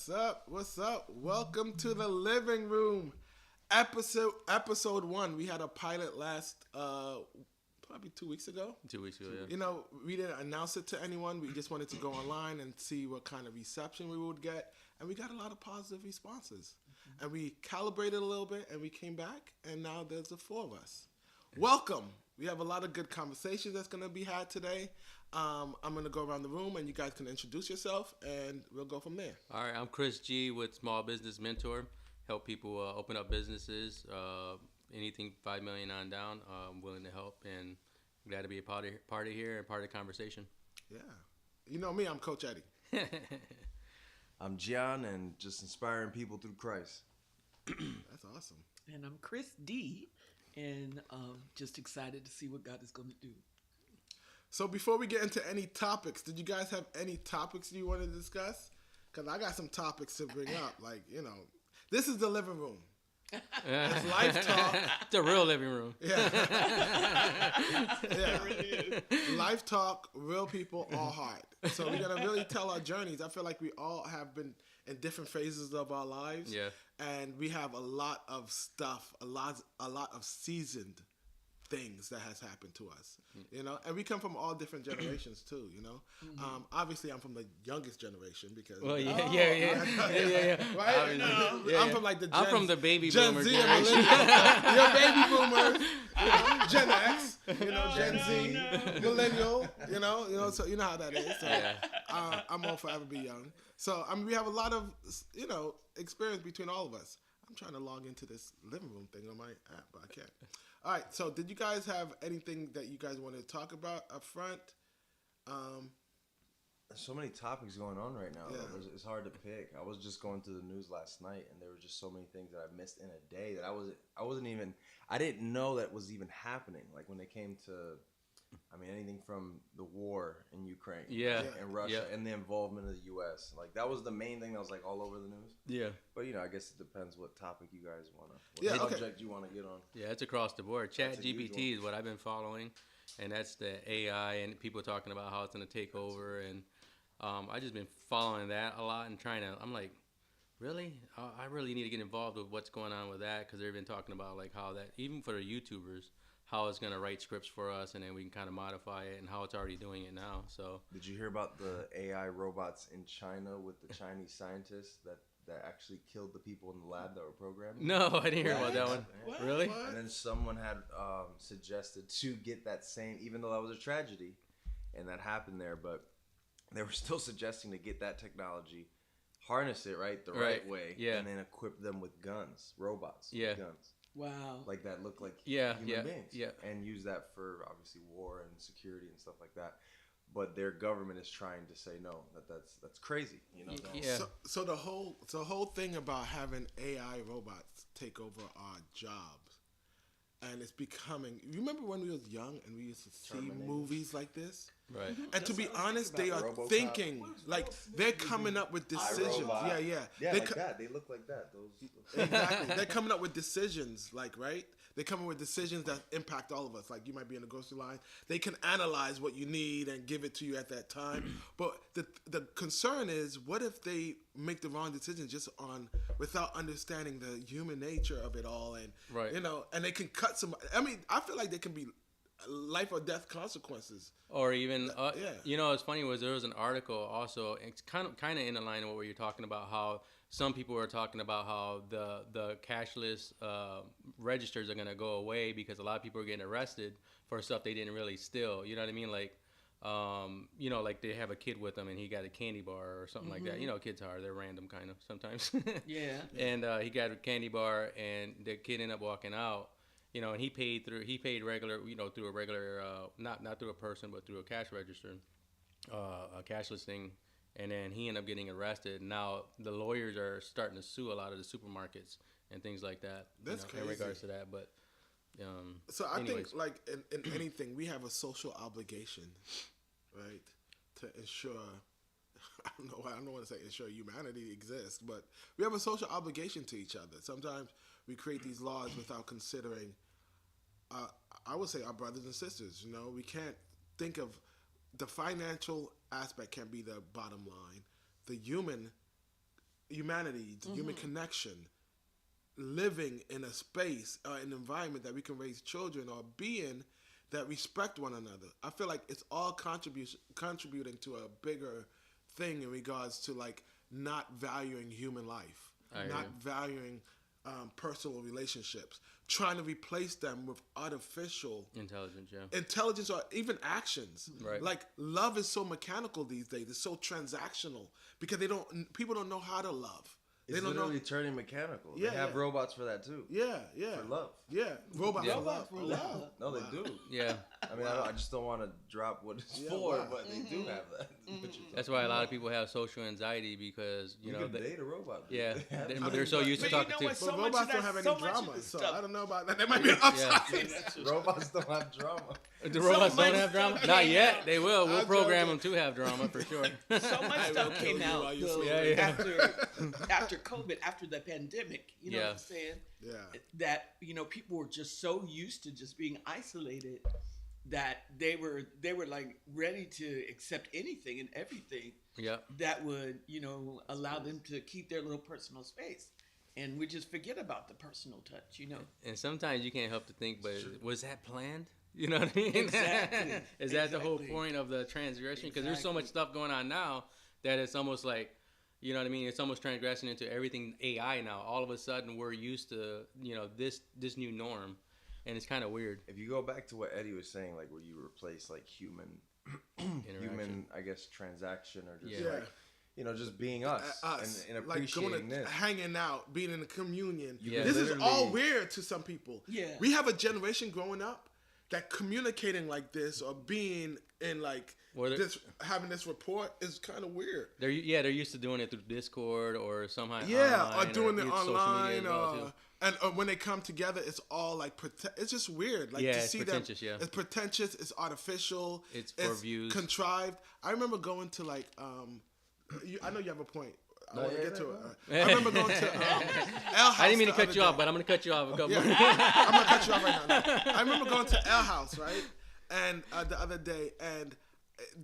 What's up? What's up? Welcome to the living room. Episode 1. We had a pilot last probably 2 weeks ago. 2 weeks ago, yeah. You know, we didn't announce it to anyone. We just wanted to go online and see what kind of reception we would get. And we got a lot of positive responses. Mm-hmm. And we calibrated a little bit and we came back. And now there's the 4 of us. Welcome. We have a lot of good conversations that's going to be had today. I'm going to go around the room and you guys can introduce yourself and we'll go from there. All right, I'm Chris G with Small Business Mentor. Help people open up businesses, anything $5 million on down. I'm willing to help and glad to be a part of here and part of the conversation. Yeah. You know me, I'm Coach Eddie. I'm Gian and just inspiring people through Christ. That's awesome. And I'm Chris D. And just excited to see what God is going to do. So before we get into any topics, did you guys have any topics you want to discuss? Because I got some topics to bring up. Like, you know, this is the living room. It's life talk. It's a real living room. Yeah. Yeah. Life talk, real people, all heart. So we're going to really tell our journeys. I feel like we all have been in different phases of our lives. Yeah. And we have a lot of stuff, a lot of seasoned things that has happened to us, you know, and we come from all different generations too, you know. Obviously, I'm from the youngest generation because. Well, yeah. Right? I'm from like the. I'm from the baby Gen boomer Z generation. You're baby boomers, you know, Gen X, you know, Gen Z, millennial, you know, so you know how that is. So, I'm all forever be young. So I mean, we have a lot of, you know, experience between all of us. I'm trying to log into this living room thing on my app, but I can't. All right, so did you guys have anything that you guys wanted to talk about up front? There's so many topics going on right now. Yeah. It's hard to pick. I was just going through the news last night, and there were just so many things that I missed in a day that I didn't know that was even happening. Like when it came to, I mean, anything from the war in Ukraine, and Russia, and the involvement of the U.S. Like that was the main thing that was like all over the news. Yeah. But you know, I guess it depends what topic you guys what subject you want to get on. Yeah, it's across the board. Chat GPT is what I've been following, and that's the AI and people talking about how it's going to take over, and I just been following that a lot and I'm like, really? I really need to get involved with what's going on with that because they've been talking about like how that even for the YouTubers. How it's going to write scripts for us, and then we can kind of modify it, and how it's already doing it now. So, did you hear about the AI robots in China with the Chinese scientists that actually killed the people in the lab that were programming? No, I didn't hear about that one. What? Really? What? And then someone had suggested to get that same, even though that was a tragedy, and that happened there, but they were still suggesting to get that technology, harness it right way, and then equip them with guns, robots, with guns. Wow. Like that look like human beings. Yeah. And use that for obviously war and security and stuff like that. But their government is trying to say no, that's crazy. You know. Yeah. So the whole thing about having AI robots take over our jobs, and it's becoming. You remember when we was young and we used to see movies like this? Right. And to be honest, they are thinking like they're coming up with decisions. Yeah, like that. They look like that. Those exactly. They're coming up with decisions, like right. They're coming with decisions that impact all of us. Like you might be in a grocery line. They can analyze what you need and give it to you at that time. But the concern is, what if they make the wrong decision without understanding the human nature of it all, and you know, and they can cut some. I mean, I feel like they can be life or death consequences. Or even, you know, it's funny was there was an article also. It's kind of in the line of what you're talking about. How some people are talking about how the cashless registers are gonna go away because a lot of people are getting arrested for stuff they didn't really steal. You know what I mean? Like, you know, like they have a kid with them and he got a candy bar or something like that. You know, kids are they're random kind of sometimes. Yeah. And he got a candy bar and the kid ended up walking out. You know, and he paid regular, you know, through a regular, not through a person, but through a cash register, a cashless thing. And then he ended up getting arrested. Now the lawyers are starting to sue a lot of the supermarkets and things like that. That's crazy. In regards to that, but. So I think like in anything, we have a social obligation, right, to ensure. I don't want to say ensure humanity exists, but we have a social obligation to each other. Sometimes we create these laws without considering, I would say, our brothers and sisters. You know, we can't think of the financial aspect can be the bottom line. The human humanity, human connection, living in a space or an environment that we can raise children or be in that respect one another. I feel like it's all contributing to a bigger thing in regards to like not valuing human life, not valuing personal relationships, trying to replace them with artificial intelligence or even actions. Right. Like love is so mechanical these days. It's so transactional because people don't know how to love. It's literally turning mechanical. Yeah, they have robots for that too. Yeah. For love. Yeah, robots for love. No, they do. Yeah. I mean, I just don't want to drop what it's for, but they do have that. That's why a lot of people have social anxiety because you know they date a robot. Yeah, but they're so used to talking to. But robots don't have any drama, so I don't know about that. There might be an upside. Robots don't have drama. The robots don't have drama? Not yet. They will. We'll program them to have drama for sure. So much stuff came out after COVID, after the pandemic. You know what I'm saying? Yeah. That people were just so used to just being isolated that they were like ready to accept anything and everything. Yeah. That would allow them to keep their little personal space. And we just forget about the personal touch, And sometimes you can't help to think, but was that planned? You know what I mean? Exactly. Is that the whole point of the transgression? Because there's so much stuff going on now that it's almost like, you know what I mean? It's almost transgressing into everything AI now. All of a sudden, we're used to, this new norm. And it's kind of weird. If you go back to what Eddie was saying, like where you replace like human, I guess, transaction or just just being us and appreciating like this. Hanging out, being in a communion. Yeah. This is all weird to some people. Yeah. We have a generation growing up that communicating like this or being in like having this report is kind of weird. They're used to doing it through Discord or somehow or doing it online and when they come together, it's all like it's just weird. Like to see them, it's pretentious, it's artificial, it's for views, contrived. I remember going to like I know you have a point. I want to get to it. I remember going to L House. I didn't mean to cut you off, but I'm going to cut you off a couple more. I'm going to cut you off right now. I remember going to L House, right? And the other day, and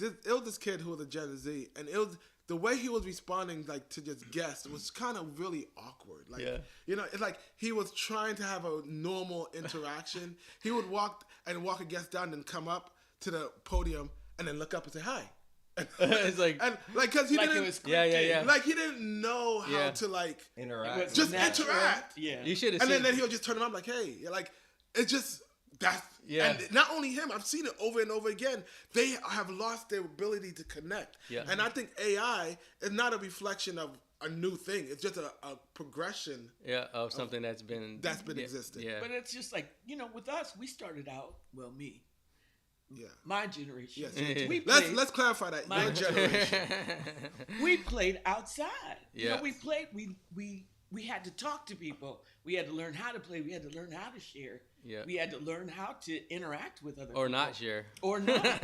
it was this kid who was a Gen Z, and it was the way he was responding, like to just guests, was kind of really awkward. Like, it's like he was trying to have a normal interaction. He would walk a guest down, and come up to the podium, and then look up and say hi. It's like, and like, cause he didn't, like he didn't know how to like interact, just interact. Yeah, you should have. And then he'll just turn around like, hey, like it's just that's. And not only him, I've seen it over and over again. They have lost their ability to connect. Yeah. And I think AI is not a reflection of a new thing. It's just a progression. Yeah, of something that's been existing. Yeah. But it's just like with us, we started out me. Yeah, my generation. Yes. Let's clarify that. Your generation. We played outside. Yeah. We played. We had to talk to people. We had to learn how to play. We had to learn how to share. Yeah. We had to learn how to interact with other people. Or not share. Or not.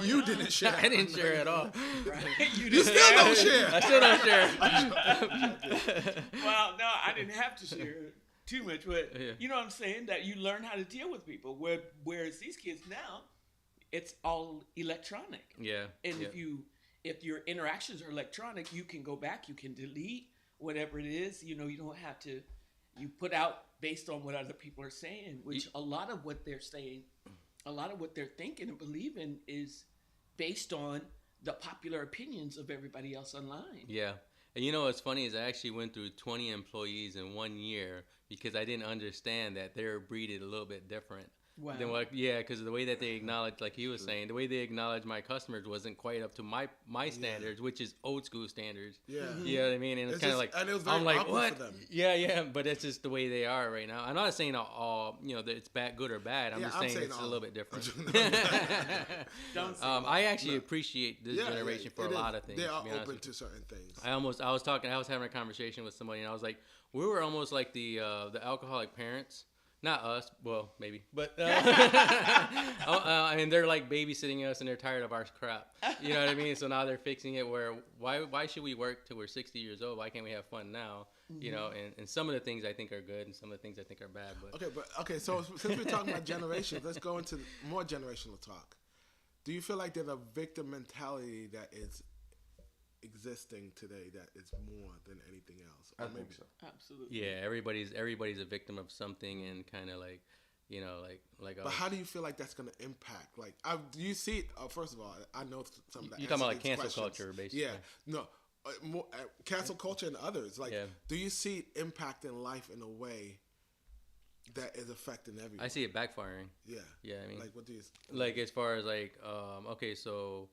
You didn't share. I didn't share at all. Right? You still don't share. I still don't share. Well, no, I didn't have to share too much. But you know what I'm saying? That you learn how to deal with people. Whereas these kids now, it's all electronic. Yeah. And if your interactions are electronic, you can go back, you can delete whatever it is. You don't have to. You put out based on what other people are saying, which a lot of what they're saying, a lot of what they're thinking and believing is based on the popular opinions of everybody else online. Yeah. And what's funny is I actually went through 20 employees in 1 year because I didn't understand that they're breeded a little bit different. Wow. Then because the way that they acknowledged, like he was saying, the way they acknowledged my customers wasn't quite up to my standards, which is old school standards. Yeah. You know what I mean? And it's kind of like, and it was very I'm like, awkward what? For them. Yeah, but it's just the way they are right now. I'm not saying all that it's bad, good or bad. I'm just saying it's a little bit different. I actually appreciate this generation for a lot of things. They are open to certain things. I was having a conversation with somebody, and I was like, we were almost like the alcoholic parents. Not us, well, maybe, but and they're like babysitting us, and they're tired of our crap. You know what I mean? So now they're fixing it. Where why should we work till we're 60 years old? Why can't we have fun now? Mm-hmm. And some of the things I think are good, and some of the things I think are bad. But okay. So since we're talking about generations, let's go into more generational talk. Do you feel like there's a victim mentality that is existing today that is more than anything else. I think so. Absolutely. Yeah, everybody's a victim of something, and kind of like, you know, like. But how do you feel like that's going to impact? Like, do you see it? First of all, I know some of the You're talking about like answers to cancel these culture, questions. basically. Yeah, no, more cancel culture and others. Like, do you see it impacting life in a way that is affecting everyone? I see it backfiring. Yeah. Yeah, I mean, like, what do you like as far as like, okay, so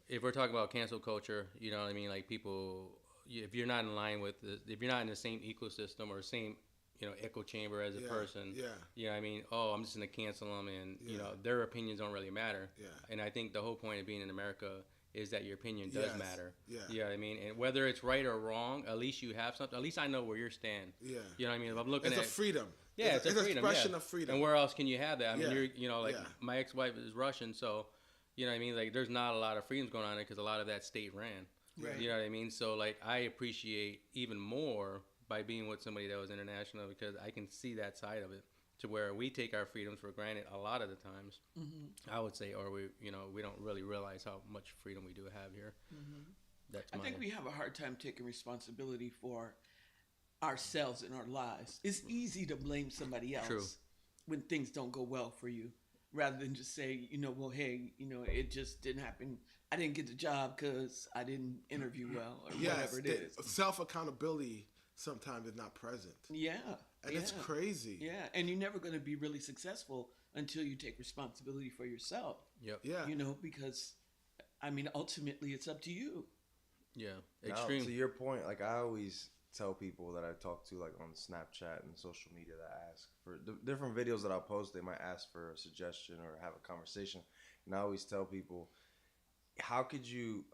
if we're talking about cancel culture, you know what I mean? Like people, if you're not in line with, if you're not in the same ecosystem or same, you know, echo chamber as a person, you know what I mean? Oh, I'm just going to cancel them, and, you know, their opinions don't really matter. Yeah. And I think the whole point of being in America is that your opinion does matter. Yeah. You know what I mean? And whether it's right or wrong, at least you have something. At least I know where you stand. Yeah. You know what I mean? If I'm looking it's at... a freedom. Yeah, it's a freedom. Expression of freedom. And where else can you have that? I mean, Yeah. you know, like my ex-wife is Russian, so, you know what I mean? Like, there's not a lot of freedoms going on there because a lot of that state ran. Right. You know what I mean? So, like, I appreciate even more by being with somebody that was international, because I can see that side of it, to where we take our freedoms for granted a lot of the times. I would say, or we, you know, we don't really realize how much freedom we do have here. I think we have a hard time taking responsibility for ourselves in our lives. It's easy to blame somebody else when things don't go well for you, rather than just say, you know, well, hey, you know, it just didn't happen. I didn't get the job because I didn't interview well, or whatever it is. Self-accountability sometimes is not present. Yeah. And it's crazy. Yeah. And you're never going to be really successful until you take responsibility for yourself. Yep. Yeah. You know, because, I mean, ultimately it's up to you. Yeah. Now, Extreme. to your point, like I always tell people that I talk to, like on Snapchat and social media, that ask for different videos that I'll post, they might ask for a suggestion or have a conversation. And I always tell people, how could you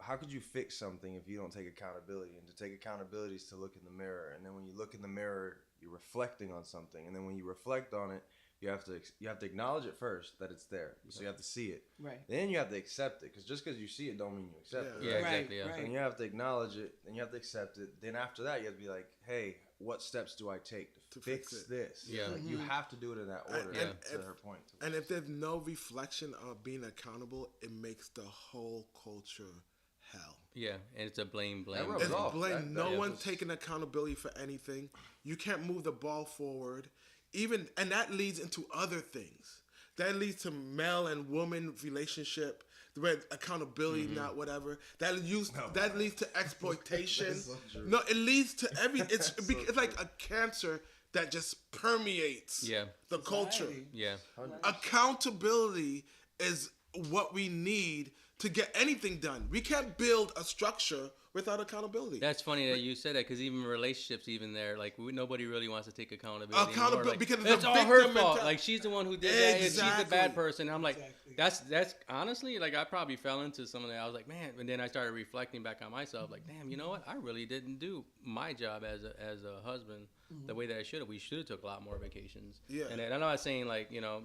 fix something if you don't take accountability? And to take accountability is to look in the mirror, and then when you look in the mirror, you're reflecting on something, and then when you reflect on it, you have to acknowledge it first, that it's there. So you have to see it. Right. Then you have to accept it, because just because you see it don't mean you accept it. Yeah, Right? exactly. Yeah. And you have to acknowledge it, then you have to accept it. Then after that, you have to be like, hey, what steps do I take to fix this? Yeah. Like, you have to do it in that order. To her point. And if there's no reflection of being accountable, it makes the whole culture hell. Yeah, and it's a blame. It's blame. No one's was... taking accountability for anything. You can't move the ball forward. And that leads into other things. That leads to male and woman relationship, where accountability, not whatever. That leads to exploitation. So no, it leads to it's like a cancer that just permeates the culture. Yeah. Accountability is what we need to get anything done. We can't build a structure without accountability. That's funny that you said that, because even relationships, even there, like nobody really wants to take accountability. Like, because it's all her fault. Like, she's the one who did that, and she's the bad person. And I'm like, that's honestly, like, I probably fell into some of that. I was like, man, and then I started reflecting back on myself, like, damn, you know what? I really didn't do my job as a husband the way that I should have. We should have took a lot more vacations. Yeah. And I'm not saying, like, you know.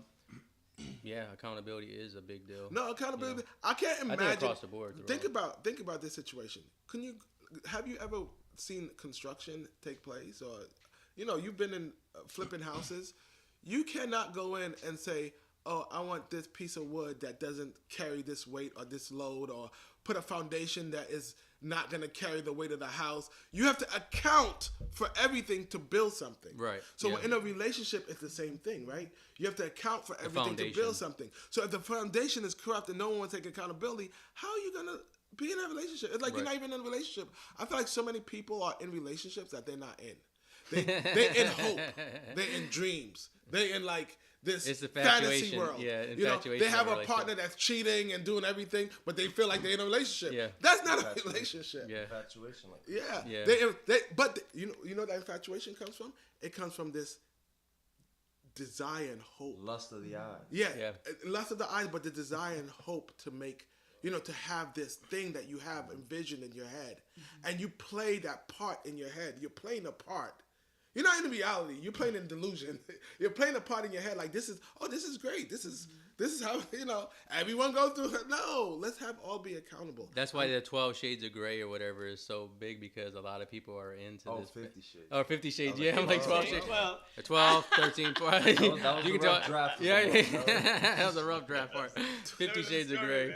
Yeah, accountability is a big deal. No, accountability. Yeah. I can't imagine. I think across the board. Think about this situation. Have you ever seen construction take place, or you've been in flipping houses? You cannot go in and say, "Oh, I want this piece of wood that doesn't carry this weight or this load," or put a foundation that is not going to carry the weight of the house. You have to account for everything to build something. Right. So in a relationship, it's the same thing, right? You have to account for everything to build something. So if the foundation is corrupt and no one will take accountability, how are you going to be in a relationship? It's like you're not even in a relationship. I feel like so many people are in relationships that they're not in. They're in hope. They're in dreams. They're in like this fantasy world. Yeah, infatuation. They have a partner that's cheating and doing everything, but they feel like they're in a relationship. Yeah. That's not a relationship. Yeah. Infatuation. But you know that infatuation comes from? It comes from this desire and hope. Lust of the eyes. Yeah. Lust of the eyes, but the desire and hope to make, to have this thing that you have envisioned in your head. And you play that part in your head. You're playing a part. You're not in reality. You're playing in delusion. You're playing a part in your head like this is great. This is how, everyone goes through it. No, let's all be accountable. That's why the 12 Shades of Grey or whatever is so big, because a lot of people are into this. 50 Shades. Oh, 50 Shades. Yeah, I'm like 12 Shades. 12, 13, 14. That was you a can rough tell. draft. Yeah. That was a rough draft part. 50 Shades of Grey.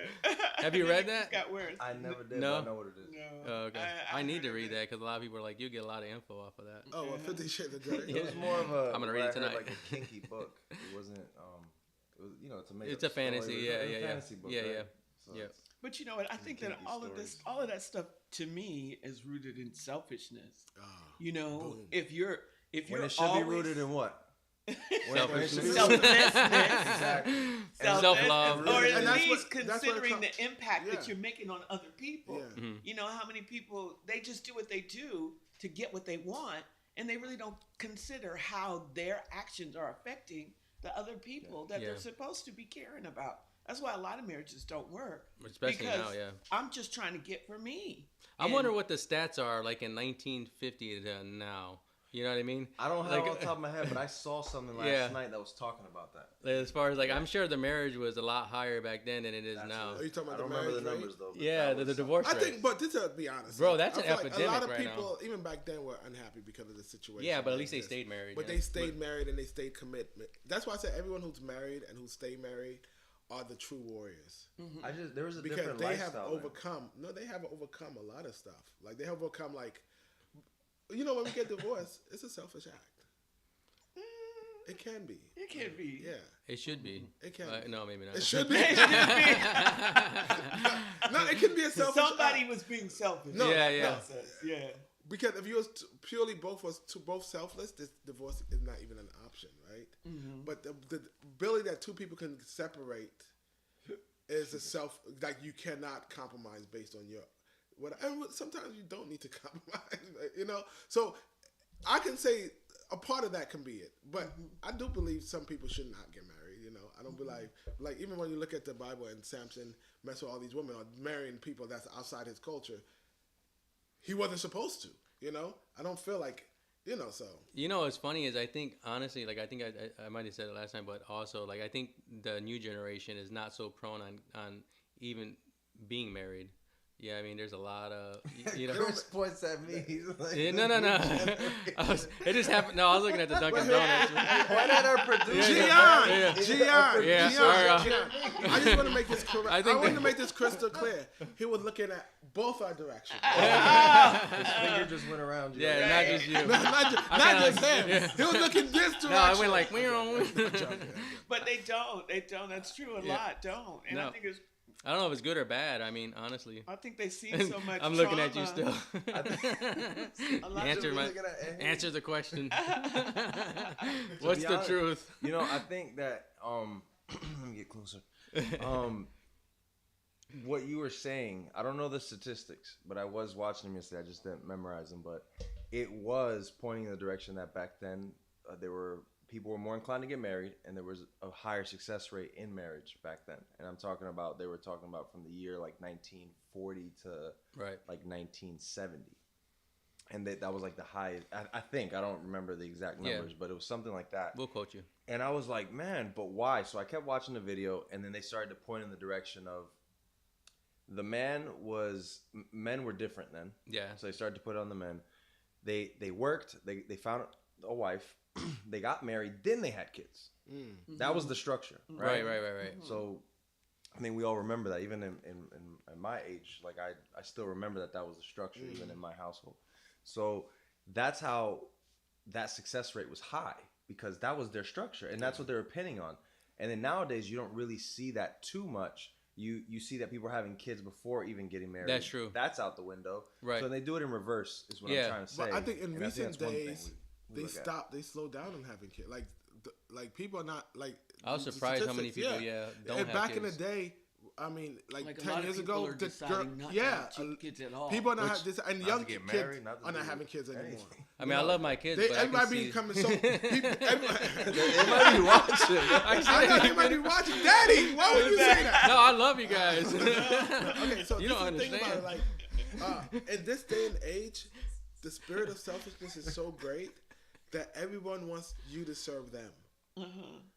Have you read It that? got worse. I never did. No? But I know what it is. No. Oh, okay. I need to read that because a lot of people are like, you get a lot of info off of that. Oh, well, 50 Shades of Grey. It was more of a. I'm gonna what read I it tonight. heard, like a kinky book. It wasn't. It was, it's a made It's a fantasy, story. yeah, It's a yeah. fantasy book, Yeah, right? yeah. So Yeah. it's- But you know what? I think that kinky all of that stuff to me is rooted in selfishness. Ah, You know, boom. if you're when it should be rooted in what? Selfishness. Selflessness. Exactly. Self-love. Or And at that's least what- that's what it considering comes- the impact Yeah. that you're making on other people. Yeah. Mhm. You know how many people, they just do what they do to get what they want, and they really don't consider how their actions are affecting the other people that Yeah. they're supposed to be caring about. That's why a lot of marriages don't work. Especially because now, yeah. I'm just trying to get for me. I And- wonder what the stats are like in 1950 to now. You know what I mean? I don't have Like, it off the top of my head, but I saw something last Yeah. night that was talking about that. As far as like, I'm sure the marriage was a lot higher back then than it is That's now. what Are you talking I about don't the remember the marriage numbers though. but Yeah, that the was divorce I rate. think, but to be honest, Bro, that's I an feel like epidemic a lot of right now. people, even back then, were unhappy because of the situation. Yeah, but at that least they exists. stayed married. But yeah. they stayed married and they stayed commitment. That's why I said everyone who's married and who stay married are the true warriors there was a because different they have lifestyle. then. overcome. No, they have overcome a lot of stuff. Like they have overcome, like when we get divorced, it's a selfish act. It can be. It can be. Yeah, It should be. it can. be. No, maybe not. It should be. It should be. No, it can be a selfish Somebody act. was being selfish. No, Yeah, yeah. Process. Yeah. Because if you was purely both selfless, this divorce is not even an option, right? Mm-hmm. But the ability that two people can separate is like you cannot compromise based on your and sometimes you don't need to compromise, So I can say a part of that can be it, but I do believe some people should not get married. I don't believe like even when you look at the Bible and Samson messed with all these women or marrying people that's outside his culture. He wasn't supposed to, I don't feel like, so. What's funny is I think honestly, like I think I might have said it last time, but also like I think the new generation is not so prone on even being married. Yeah, I mean, there's a lot of Chris points at me. He's like, Yeah, no. It just happened. No, I was looking at the Dunkin' Donuts. Point at our producer. Yeah. Gian. sorry. I just want to make this correct. I I think want that- to make this crystal clear. He was looking at both our directions. His finger just went around you. Yeah, not just you. not just him. Yeah. He was looking this direction. No, I went like, meow. But they don't. They don't. That's true. A lot don't. And No. I don't know if it's good or bad. I mean, honestly. I think they've seen so much I'm looking at you trauma. still. A lot of Answer the question. What's be the honest, truth? I think that let me get closer. What you were saying, I don't know the statistics, but I was watching them yesterday. I just didn't memorize them, but it was pointing in the direction that back then people were more inclined to get married, and there was a higher success rate in marriage back then. And they were talking about from the year like 1940 to Right. like 1970. And that was like the highest. I think, I don't remember the exact numbers, but it was something like that. We'll quote you. And I was like, man, but why? So I kept watching the video, and then they started to point in the direction of men were different then. Yeah. So they started to put it on the men. They worked, they found a wife, they got married, then they had kids. That was the structure, right? Right. So I think we all remember that, even in my age, like I still remember that was the structure, even in my household. So that's how that success rate was high, because that was their structure, and that's what they were pinning on. And then nowadays, you don't really see that too much. You see that people are having kids before even getting married. That's true. That's out the window. Right. So they do it in reverse, is what Yeah. I'm trying to say. But I think in And recent that's one thing days, we look at. they slowed down on having kids. Like people are not like. I was the surprised how many statistics, people, don't and have back kids. in the day, I mean, like a 10 lot of years people ago, are the deciding not to have kids at all. people are not Which- have this, and not young to get kids married, not to are not do having kids anymore. anything. I mean, I love my kids, but I can Everybody see... becoming so. Everybody, They might be watching. I know you might be watching, Daddy. Why would you say that? No, I love you guys. Okay, so You this don't is the thing about understand. it, like, in this day and age, the spirit of selfishness is so great that everyone wants you to serve them.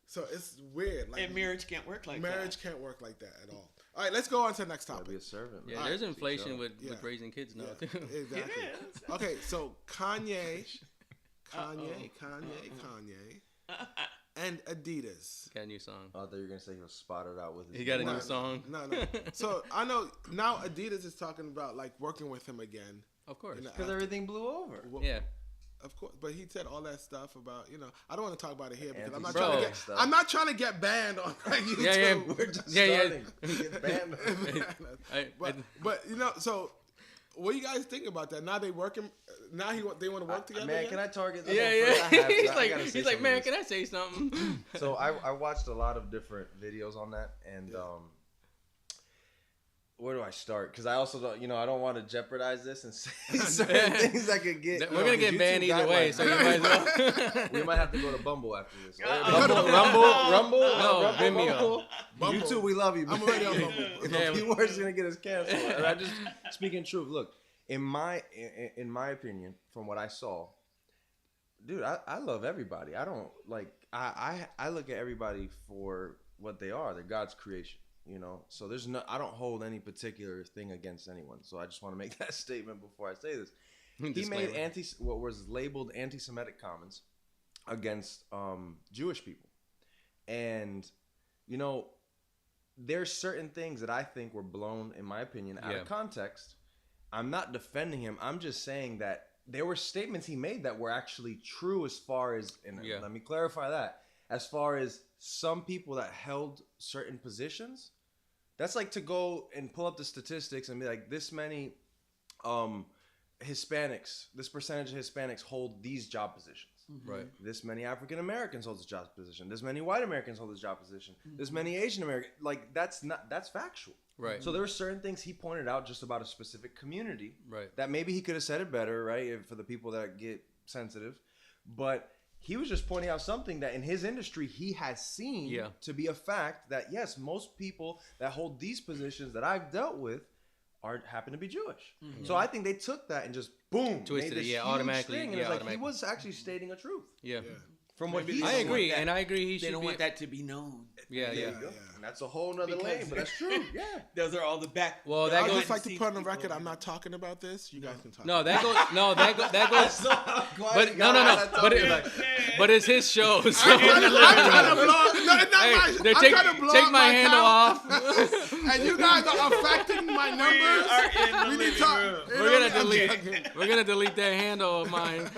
So it's weird. Like And marriage can't work like marriage can't work like that at all. All right, let's go on to the next Gotta be topic. a servant. Yeah, man. there's Keep inflation going. with Yeah. raising kids now, Yeah, too. exactly. It is. Okay, so Kanye and Adidas. Got a new song. I thought you were gonna say he was spotted out with his. He got a No, new song. No. So I know now Adidas is talking about like working with him again. Of course. You know, because everything blew over. Well, Yeah. Of course, but he said all that stuff about I don't want to talk about it here because I'm not Anti-Semitic trying to get stuff. I'm not trying to get banned on YouTube. Yeah. We're just Yeah. starting. We get banned. but so what do you guys think about that? Now they working. Now they want to work together. Man, again? can I target? Yeah. He's like, man, man, can I say something? So I watched a lot of different videos on that, and where do I start? Because I also don't, I don't want to jeopardize this and say certain things that could get. We're gonna get banned either way, so you might as well. We might have to go to Bumble after this. Rumble? No, Bumble. Vimeo. Bumble. You too, we love you. I'm already on Bumble. If Yeah. a few words gonna get us canceled. And I just speaking truth. Look, in my opinion, from what I saw, dude, I love everybody. I don't like I look at everybody for what they are. They're God's creation. So I don't hold any particular thing against anyone. So I just want to make that statement before I say this. He made what was labeled anti-Semitic comments against Jewish people, and there's certain things that I think were blown, in my opinion, out of context. I'm not defending him. I'm just saying that there were statements he made that were actually true as far as, and let me clarify that, as far as some people that held certain positions. That's like to go and pull up the statistics and be like, this many Hispanics, this percentage of Hispanics hold these job positions. Right. This many African Americans hold this job position. This many white Americans hold this job position. This many Asian Americans. Like that's factual. Right. So there were certain things he pointed out just about a specific community. Right. That maybe he could have said it better, right? For the people that get sensitive. But he was just pointing out something that in his industry he has seen to be a fact that yes, most people that hold these positions that I've dealt with happen to be Jewish. Mm-hmm. So I think they took that and just boom, twisted made this it, automatically. thing. And it's like he was actually stating a truth. Yeah. From what Maybe he I agree, and I agree. They don't want that to be known. Yeah. And that's a whole nother lane, but that's true. Yeah. Those are all the back. Well, I goes. just like to put on the record. I'm not talking about this. You guys can talk. No, that goes. No, that goes. But no. But it's his show. So. I'm trying to blow. No, it's not Hey, I'm trying to blow take up my handle account, off. and you guys are affecting my numbers. We need to talk. We're gonna delete that handle of mine.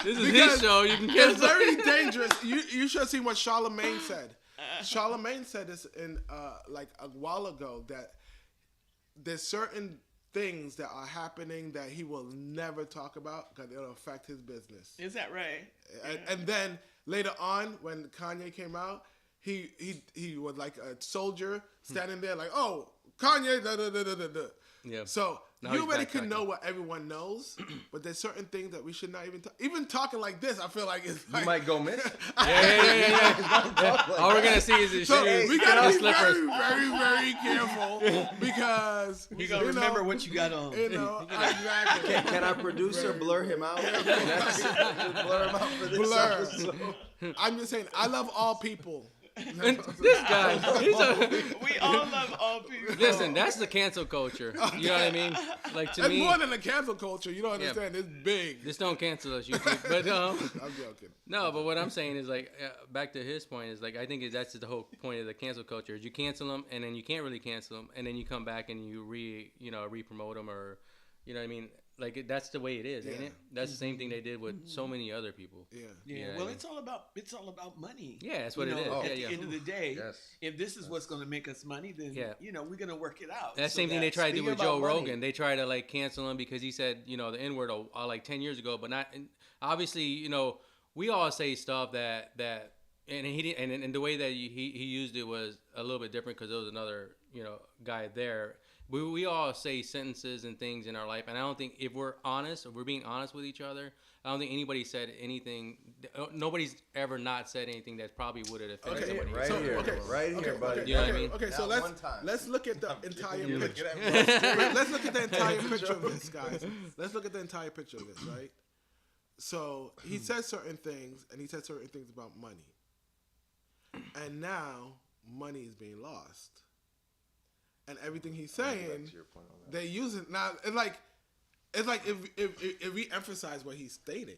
This is Because his show. You can It's cancel. very dangerous. You should have seen what Charlemagne said. Charlemagne said this in like a while ago that there's certain things that are happening that he will never talk about because it'll affect his business. Is that right? And then later on, when Kanye came out, he was like a soldier standing there like, oh, Kanye, da da da da da da. Yeah. So Now you he's already can backtracking. know what everyone knows, but there's certain things that we should not even talking like this. I feel like it's like, You might go missing. Yeah. All we're gonna see is his so shoes. we gotta be slippers. very, very, very careful because You gotta remember what you got on. Exactly. Can our producer blur him out? Blur him out for this Blur. episode. I'm just saying, I love all people. This guy. We all love all people. Listen, that's the cancel culture. You know what I mean? Like to It's me, more than a cancel culture. You don't understand. It's big. this don't cancel us, YouTube. But I'm joking. no, but what I'm saying is like back to his point is like I think that's the whole point of the cancel culture is you cancel them and then you can't really cancel them and then you come back and you re-promote them or you know what I mean. Like that's the way it is, ain't it? That's the same thing they did with so many other people. Yeah. Yeah. Yeah, Well, yeah. it's all about money. Yeah, that's what You it is. know, Yeah, At yeah. the end of the day, Yes. if this is what's going to make us money, then we're going to work it out. That's the So same thing they tried to do speaking with Joe about money- Rogan. They tried to like cancel him because he said, the N-word like 10 years ago, but not and obviously, we all say stuff that and he didn't, and the way that he used it was a little bit different because there was another, guy there. We all say sentences and things in our life, and I don't think if we're being honest with each other, I don't think anybody said anything. Nobody's ever not said anything that probably would have offended Okay, somebody. Right So, here, okay, right here, buddy. You know what I mean? Okay, so Not one time. let's look at the entire You look picture. at that. Let's look at the entire picture of this, guys. Let's look at the entire picture of this, right? So he said certain things, and he said certain things about money, and now money is being lost, and everything he's saying, they use it now. It's like if we emphasize what he's stating,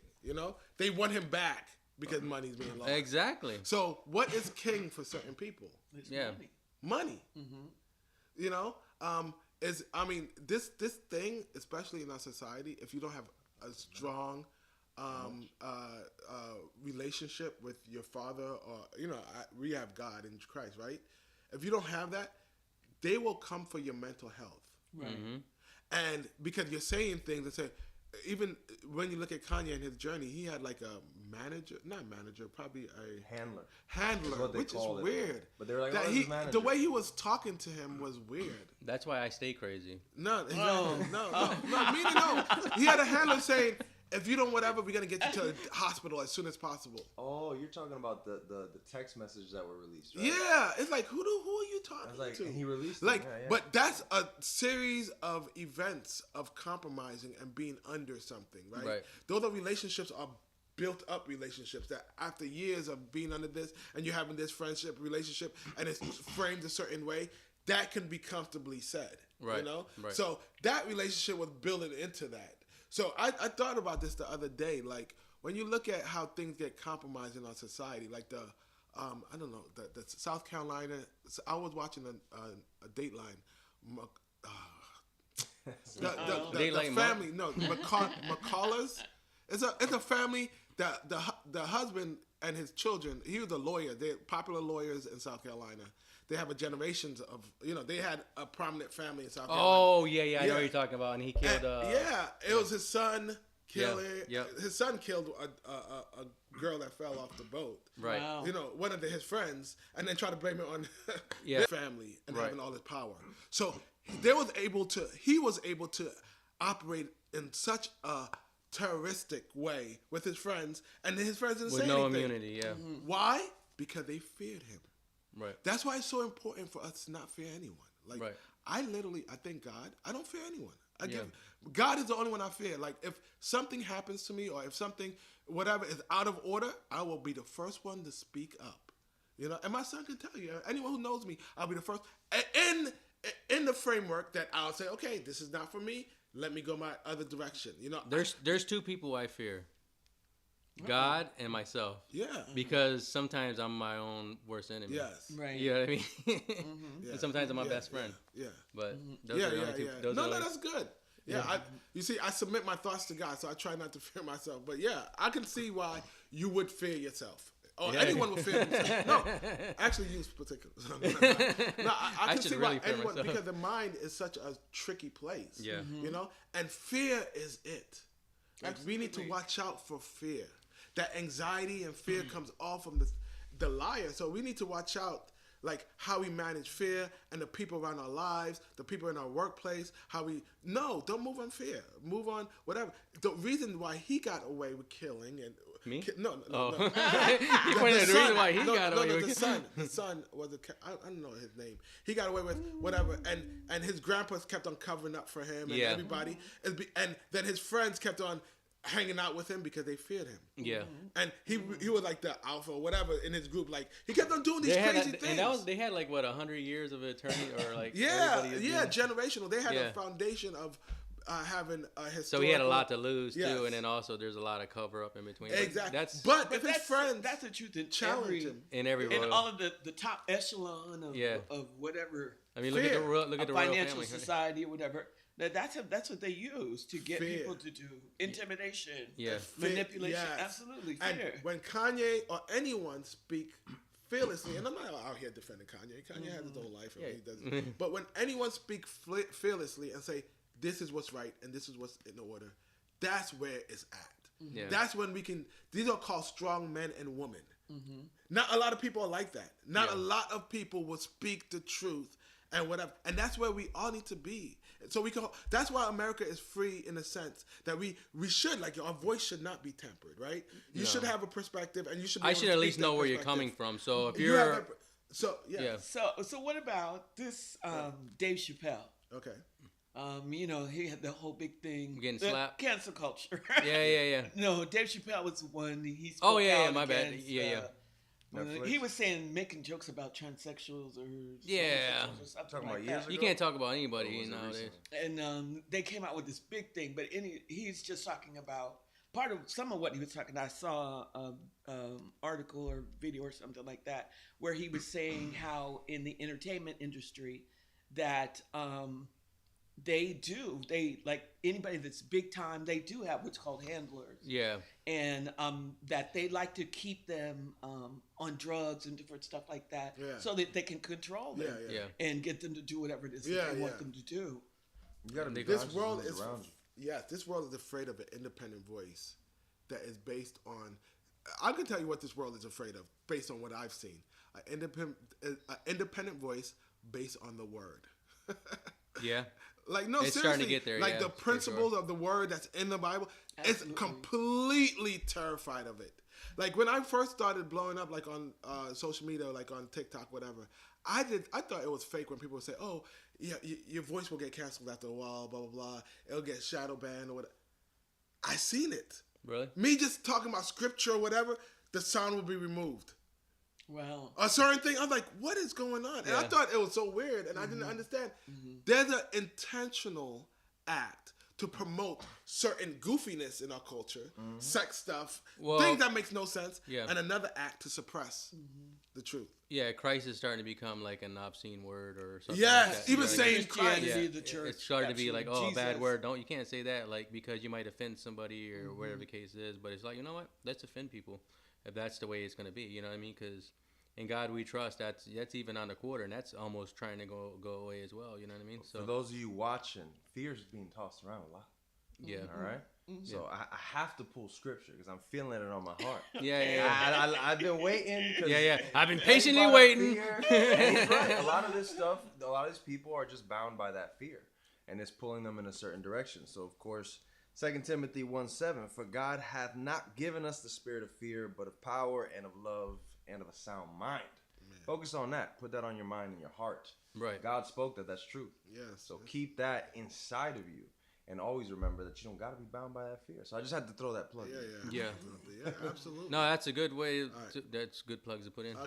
they want him back. because money's being lost. Exactly. So what is king for certain people? It's Yeah. money. Money. You know, this thing, especially in our society, if you don't have a strong relationship with your father, or we have God in Christ, right? If you don't have that, they will come for your mental health, Right. and because you're saying things that say, even when you look at Kanye and his journey, he had like a probably a Handler. handler, what they which is called it. weird. But they were like, That oh, this is manager. the way he was talking to him was weird. That's why I stay crazy. No, exactly. No. Meaning no. He had a handler saying, if you don't whatever, we're gonna get you to the hospital as soon as possible. Oh, you're talking about the text messages that were released, right? Yeah, it's like who are you talking Like, to? he released like, them. Yeah. but that's a series of events of compromising and being under something, right? Right. Those are relationships are built up relationships that after years of being under this and you're having this friendship relationship and it's framed a certain way, that can be comfortably said. Right. You know? Right. So that relationship was building into that. So I thought about this the other day, like when you look at how things get compromised in our society, like the South Carolina. I was watching a Dateline. The Dateline family, McCullers. It's a family that the husband and his children. He was a lawyer. They're popular lawyers in South Carolina. They have a generations of they had a prominent family in South Carolina. Oh yeah, I know what you're talking about. And he killed. It was his son killing. Yeah. His son killed a girl that fell off the boat. Right. Wow. One of his friends, and then try to blame it on Yeah. their family and Right. having all this power. So he was able to operate in such a terroristic way with his friends, and his friends didn't With say no anything. immunity. Yeah. Why? Because they feared him. Right. That's why it's so important for us to not fear anyone. Like Right. I thank God. I don't fear anyone. God is the only one I fear. Like if something happens to me or if something whatever is out of order, I will be the first one to speak up. And my son can tell you. Anyone who knows me, I'll be the first in the framework that I'll say, okay, this is not for me. Let me go my other direction. There's two people I fear. God and myself. Yeah. Because sometimes I'm my own worst enemy. Yes. Right. You know what I mean? Yeah. And sometimes I'm my best friend. Yeah. But those are the only two. Those are the only- That's good. Yeah, you see, I submit my thoughts to God, so I try not to fear myself. But yeah, I can see why you would fear yourself. Or anyone would fear themselves. No, actually, you particularly. No, I can should see really why fear anyone, myself. because the mind is such a tricky place. Yeah. And fear is it. Like, we need to Absolutely. watch out for fear. That anxiety and fear comes all from the liar. So we need to watch out, like how we manage fear and the people around our lives, the people in our workplace. Don't move on fear. Move on whatever. The reason why he got away with killing and Me? No. You pointed out the reason why he got away with the son was I don't know his name. He got away with whatever, and his grandpas kept on covering up for him, and Yeah. everybody, and then his friends kept on hanging out with him because they feared him. Yeah. And he was like the alpha or whatever in his group. Like he kept on doing these crazy things. And they had like 100 years of eternity or like yeah, everybody is doing- generational. They had Yeah. a foundation of having a historical. So he had a lot to lose Yes. too, and then also there's a lot of cover up in between. Exactly. That's But if his that's friends that's the truth in challenge every him, in every in royal. all of the top echelon of Yeah. of whatever I mean, look at the fear. royal, look at the royal financial family. society or whatever. That's what they use to get Fear. people to do intimidation, Yeah. manipulation. Yes. Absolutely, And fear. when Kanye or anyone speak fearlessly, and I'm not out here defending Kanye. Kanye has his own life, and Yeah. he doesn't. But when anyone speak fearlessly and say, "This is what's right and this is what's in order," that's where it's at. Yeah. That's when we can. These are called strong men and women. Not a lot of people are like that. Not Yeah. a lot of people will speak the truth and whatever. And that's where we all need to be. So we can. That's why America is free in a sense that we should, like, our voice should not be tempered, right? You should have a perspective, and you should. Be I able should to at speak least that know where you're perspective. coming from. So if You you're, have that- so yeah. So what about this Dave Chappelle? Okay. He had the whole big thing. Getting the slapped? Cancel culture. yeah. No, Dave Chappelle was the one. He spoke Oh, yeah, out my bad. against, Yeah. Netflix? He was making jokes about transsexuals or Yeah. homosexuals or something Talking like about years that. You ago? can't talk about Or anybody was it nowadays. recently? And they came out with this big thing, but he's just talking about part of some of what he was talking, I saw a article or video or something like that where he was saying how in the entertainment industry that they like anybody that's big time, they do have what's called handlers. Yeah. And that they like to keep them on drugs and different stuff like that, so that they can control them and get them to do whatever it is that they want them to do. You gotta be This world is around you. this world is afraid of an independent voice that is based on. I can tell you what this world is afraid of based on what I've seen. An independent voice based on the word. Yeah. Like, no, it's seriously. starting to get there. Like, the principles of the word that's in the Bible, it's completely terrified of it. Like, when I first started blowing up, like, on social media, like on TikTok, whatever, I thought it was fake when people would say, oh, yeah, your voice will get canceled after a while, blah, blah, blah. It'll get shadow banned or whatever. I seen it. Really? Me just talking about scripture or whatever, the sound will be removed. Wow. A certain thing, I'm like, what is going on? And I thought it was so weird, and I didn't understand. There's an intentional act to promote certain goofiness in our culture, sex stuff, things that makes no sense, and another act to suppress the truth. Yeah, Christ is starting to become like an obscene word or something. Yes, like that. even saying Christ. The church. It's starting to be like, oh, Jesus. bad word. You can't say that, like, because you might offend somebody or whatever the case is. But it's like, you know what? Let's offend people if that's the way it's going to be. You know what I mean? Because in God we trust. That's even on the quarter, and that's almost trying to go away as well. You know what I mean? So for those of you watching, fear is being tossed around a lot. Yeah. All right. So I have to pull scripture because I'm feeling it on my heart. I've been waiting. I've been patiently waiting. And he's right. A lot of this stuff, a lot of these people are just bound by that fear, and it's pulling them in a certain direction. So of course, 2 Timothy 1:7, for God hath not given us the spirit of fear, but of power and of love and of a sound mind. Man. Focus on that. Put that on your mind and your heart. Right. God spoke that. That's truth. Yes. So keep that inside of you. And always remember that you don't got to be bound by that fear. So I just had to throw that plug in. Yeah, absolutely. No, that's a good way. That's good plugs to put in.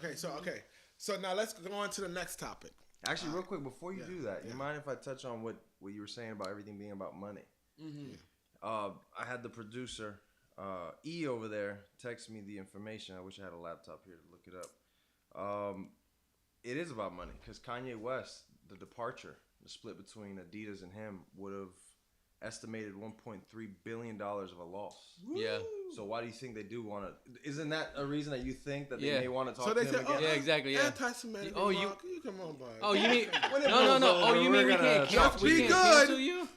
So now let's go on to the next topic. Actually, real quick, before you do that, you mind if I touch on what you were saying about everything being about money? I had the producer, E over there, text me the information. I wish I had a laptop here to look it up. It is about money because Kanye West, the departure, the split between Adidas and him would have estimated $1.3 billion of a loss. Yeah. So why do you think they do want to? Isn't that a reason that you think that they may want to talk to him again? Yeah, exactly. Yeah. Anti-Semitic. You come on, boy. Oh, you mean no? Oh, you mean we can't cancel you?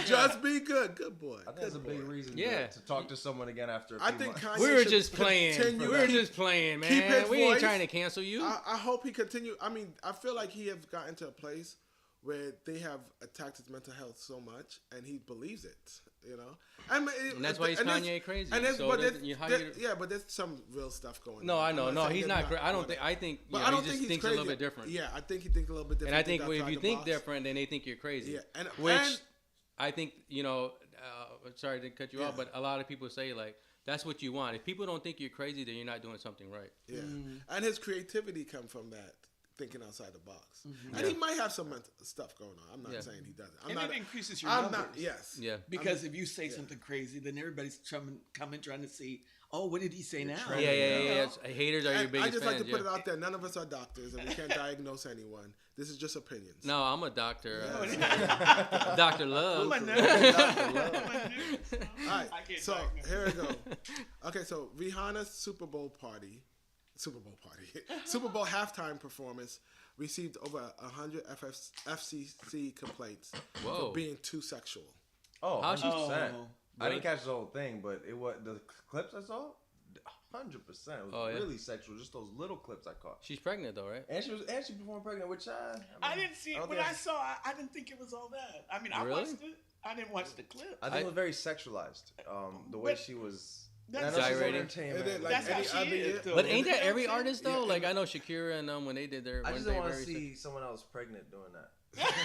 Just be good, good boy. I think that's a big reason to talk to someone again after. I think Kanye we were just playing. We were just playing, man. We ain't trying to cancel you. I hope he continue. I mean, I feel like he has gotten to a place where they have attacked his mental health so much, and he believes it, you know. And that's why he's Kanye crazy. But there's some real stuff going on. No, I know. No, he's not. I don't think. I think. I don't think he thinks crazy. a little bit different. Yeah, I think he thinks a little bit different. And I think if you think different, then they think you're crazy. Yeah, which I think sorry to cut you off, but a lot of people say like that's what you want. If people don't think you're crazy, then you're not doing something right. Yeah, and his creativity comes from that. Thinking outside the box, and he might have some mental stuff going on. I'm not saying he doesn't. It increases your numbers. Yeah. Because if you say something crazy, then everybody's coming trying to see. Oh, what did he say now? Yeah. Haters are your biggest fans. I just like to put it out there. None of us are doctors, and we can't diagnose anyone. This is just opinions. No, I'm a doctor. Dr. Love. All right. So here we go. Okay, so Rihanna's Super Bowl halftime performance received over 100 FCC complaints for being too sexual. Oh, 100%. I didn't catch the whole thing, but the clips I saw, 100%. It was really sexual. Just those little clips I caught. She's pregnant though, right? And she performed pregnant, which I didn't see it. When I saw it, I didn't think it was all that. I mean, I watched it. I didn't watch the clip. I think it was very sexualized. The way she was. That's gyrating. That's how she is. But ain't that every artist though? Yeah, like I know Shakira and when they did their. I just don't want to see someone else pregnant doing that.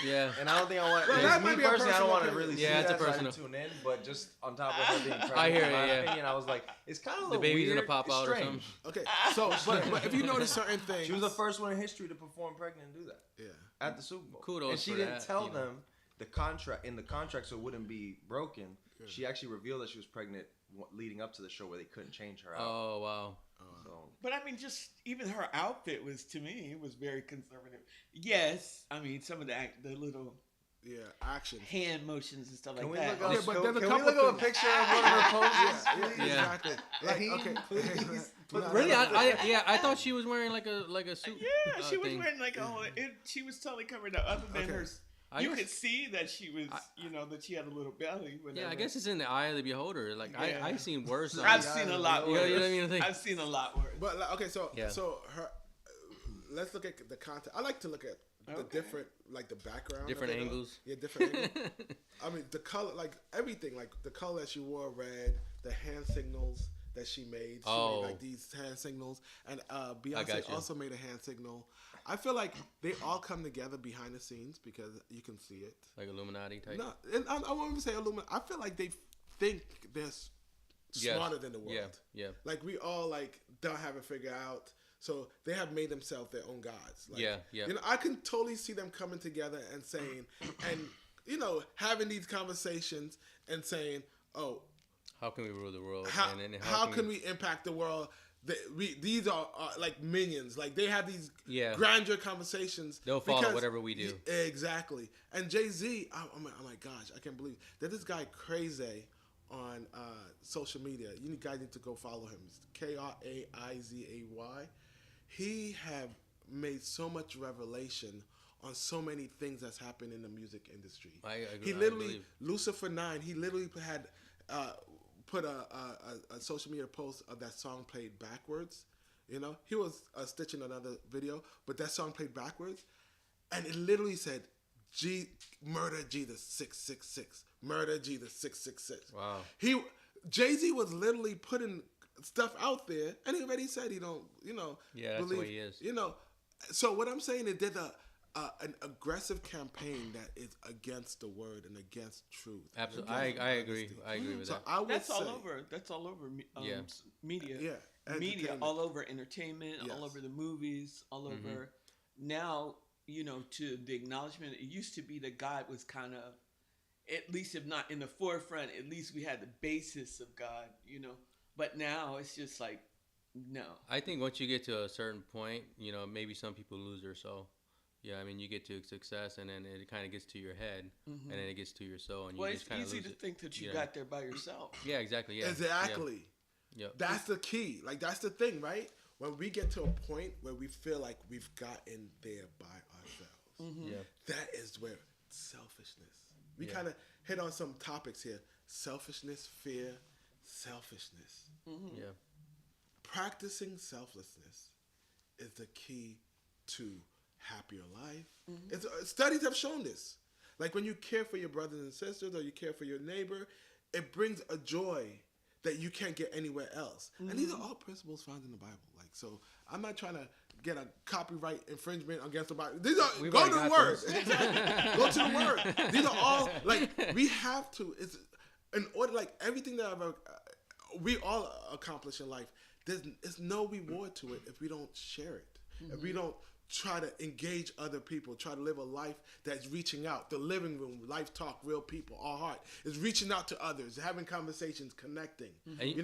Yeah. And I don't think I want. Me personally, I don't want to really see that. So I didn't tune in, but just on top of her being pregnant, I hear in my it. opinion, I was like, it's kind of a little the baby's weird. Gonna pop out or something. Okay, so but if you notice certain things, she was the first one in history to perform pregnant and do that. Yeah. At the Super Bowl. Kudos. And she didn't tell them the contract so it wouldn't be broken. She actually revealed that she was pregnant leading up to the show where they couldn't change her out. Oh wow. So But I mean, just even her outfit was, to me, it was very conservative. Yes, I mean, some of the little action. hand motions and stuff can like we that. look up? but there's a Can we couple look up a things. picture of one of her poses? Yeah, please? Yeah. exactly. Like, okay, Please. No, Really? no, no. I thought she was wearing like a suit. Yeah, she was thing. wearing like a whole. She was totally covered up. Other than Okay. her, I you guess- could see that she was, that she had a little belly. Yeah, I guess it's in the eye of the beholder. Like Yeah. I've seen worse. I've seen a lot You worse. know what I mean? I've seen a lot worse. But like, okay, so Yeah. her. Let's look at the content. I like to look at the different, like the background, Different of it, angles. Yeah, different angles. I mean, the color, like everything, like the color that she wore, red, the hand signals that she made. She made like these hand signals, and Beyonce also made a hand signal. I feel like they all come together behind the scenes because you can see it. Like Illuminati type. No, and I won't even say Illuminati. I feel like they think they're smarter than the world. Yeah. Like we all like don't have it figured out. So they have made themselves their own gods. Like, Yeah. You know, I can totally see them coming together and saying, and having these conversations and saying, "Oh, how can we rule the world? And how can we impact the world?" These are like minions. Like they have these grandeur conversations. They'll follow whatever we do. Exactly. And Jay-Z, oh my gosh, I can't believe there's this guy Crazy on social media. You guys need to go follow him. It's Kraizay. He have made so much revelation on so many things that's happened in the music industry. I agree. He literally, Lucifer 9, he literally had put a social media post of that song played backwards. You know, he was stitching another video, but that song played backwards, and it literally said, "Murder Jesus 666, murder Jesus 666." Wow. Jay-Z was literally putting stuff out there, and he already said he don't, Yeah, that's the way he is. So what I'm saying is there's an aggressive campaign that is against the word and against truth. Absolutely, I agree. I agree with that. I would That's say, all over. That's all over. Media. Yeah, Media all over entertainment, Yes. all over the movies, all over. Now, to the acknowledgement. It used to be that God was kind of, at least if not in the forefront, at least we had the basis of God. But now it's just like, no. I think once you get to a certain point, maybe some people lose their soul. Yeah, I mean, you get to success, and then it kind of gets to your head, and then it gets to your soul, and you just kind of lose it. It's easy to think that you got there by yourself. Yeah, exactly. Yeah, exactly. Yeah. That's the key. Like that's the thing, right? When we get to a point where we feel like we've gotten there by ourselves, that is where selfishness. We kind of hit on some topics here: selfishness, fear, selfishness. Yeah. Practicing selflessness is the key to happier life. Studies have shown this. Like when you care for your brothers and sisters or you care for your neighbor, it brings a joy that you can't get anywhere else. And these are all principles found in the Bible. Like, so I'm not trying to get a copyright infringement against the Bible. These are go to the word. Exactly. Go to the word. These are all like we have to. It's in order. Like everything that we all accomplish in life. There's no reward to it if we don't share it. If we don't try to engage other people, try to live a life that's reaching out. The living room, life talk, real people, our heart is reaching out to others, having conversations, connecting. You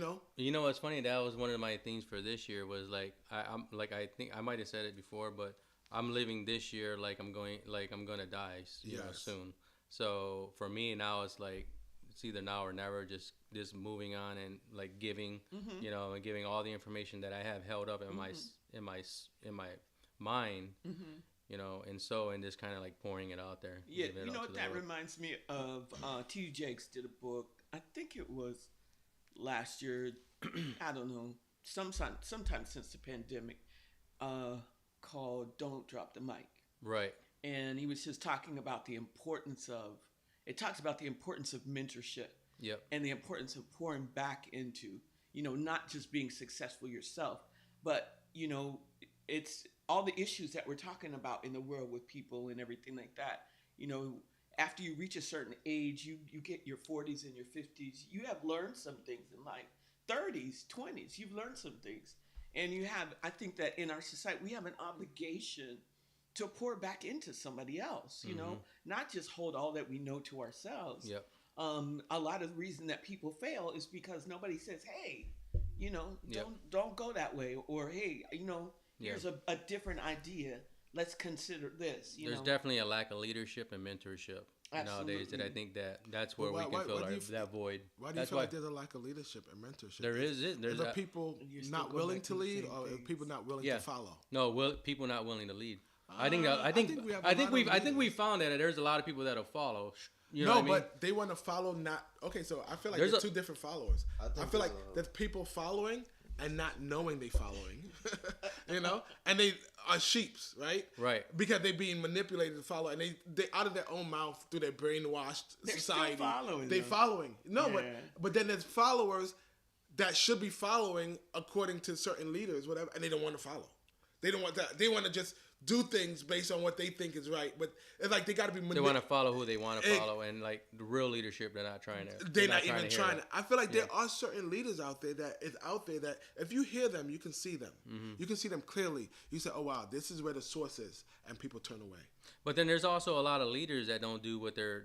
know what's funny? That was one of my things for this year. Was like I think I might have said it before, but I'm living this year like I'm gonna die soon. So for me now it's like it's either now or never. Just moving on and like giving, and giving all the information that I have held up in my mind, and just kind of like pouring it out there. Yeah, you know what that reminds me of? T. Jakes did a book. I think it was last year. I don't know. Sometime since the pandemic, called "Don't Drop the Mic." Right. And he was just talking about the importance of. It talks about the importance of mentorship. Yep. And the importance of pouring back into, not just being successful yourself, but, it's all the issues that we're talking about in the world with people and everything like that. After you reach a certain age, you get your 40s and your 50s, you have learned some things in life. 30s, 20s, you've learned some things. And I think that in our society, we have an obligation to pour back into somebody else, not just hold all that we know to ourselves. Yep. A lot of the reason that people fail is because nobody says, hey, Yep. don't go that way, or hey, Yeah. here's a different idea. Let's consider this. There's definitely a lack of leadership and mentorship nowadays that I think that's where we can fill that void. Why do you feel like there's a lack of leadership and mentorship? There's are people not willing to lead, or are people not willing to follow? No, people not willing to lead. I think we found that there's a lot of people that'll follow. But they want to follow. So I feel like there's two different followers. I feel like there's people following and not knowing they following, and they are sheeps, right? Right. Because they're being manipulated to follow, and they out of their own mouth through their brainwashed society. They're following. No, but then there's followers that should be following according to certain leaders, whatever, and they don't want to follow. They don't want that. They want to just do things based on what they think is right, but it's like they got to be. They want to follow who they want to follow, and like the real leadership, they're not trying to. They're not even trying to. I feel like there are certain leaders out there that if you hear them, you can see them. Mm-hmm. You can see them clearly. You say, "Oh wow, this is where the source is," and people turn away. But then there's also a lot of leaders that don't do what they're.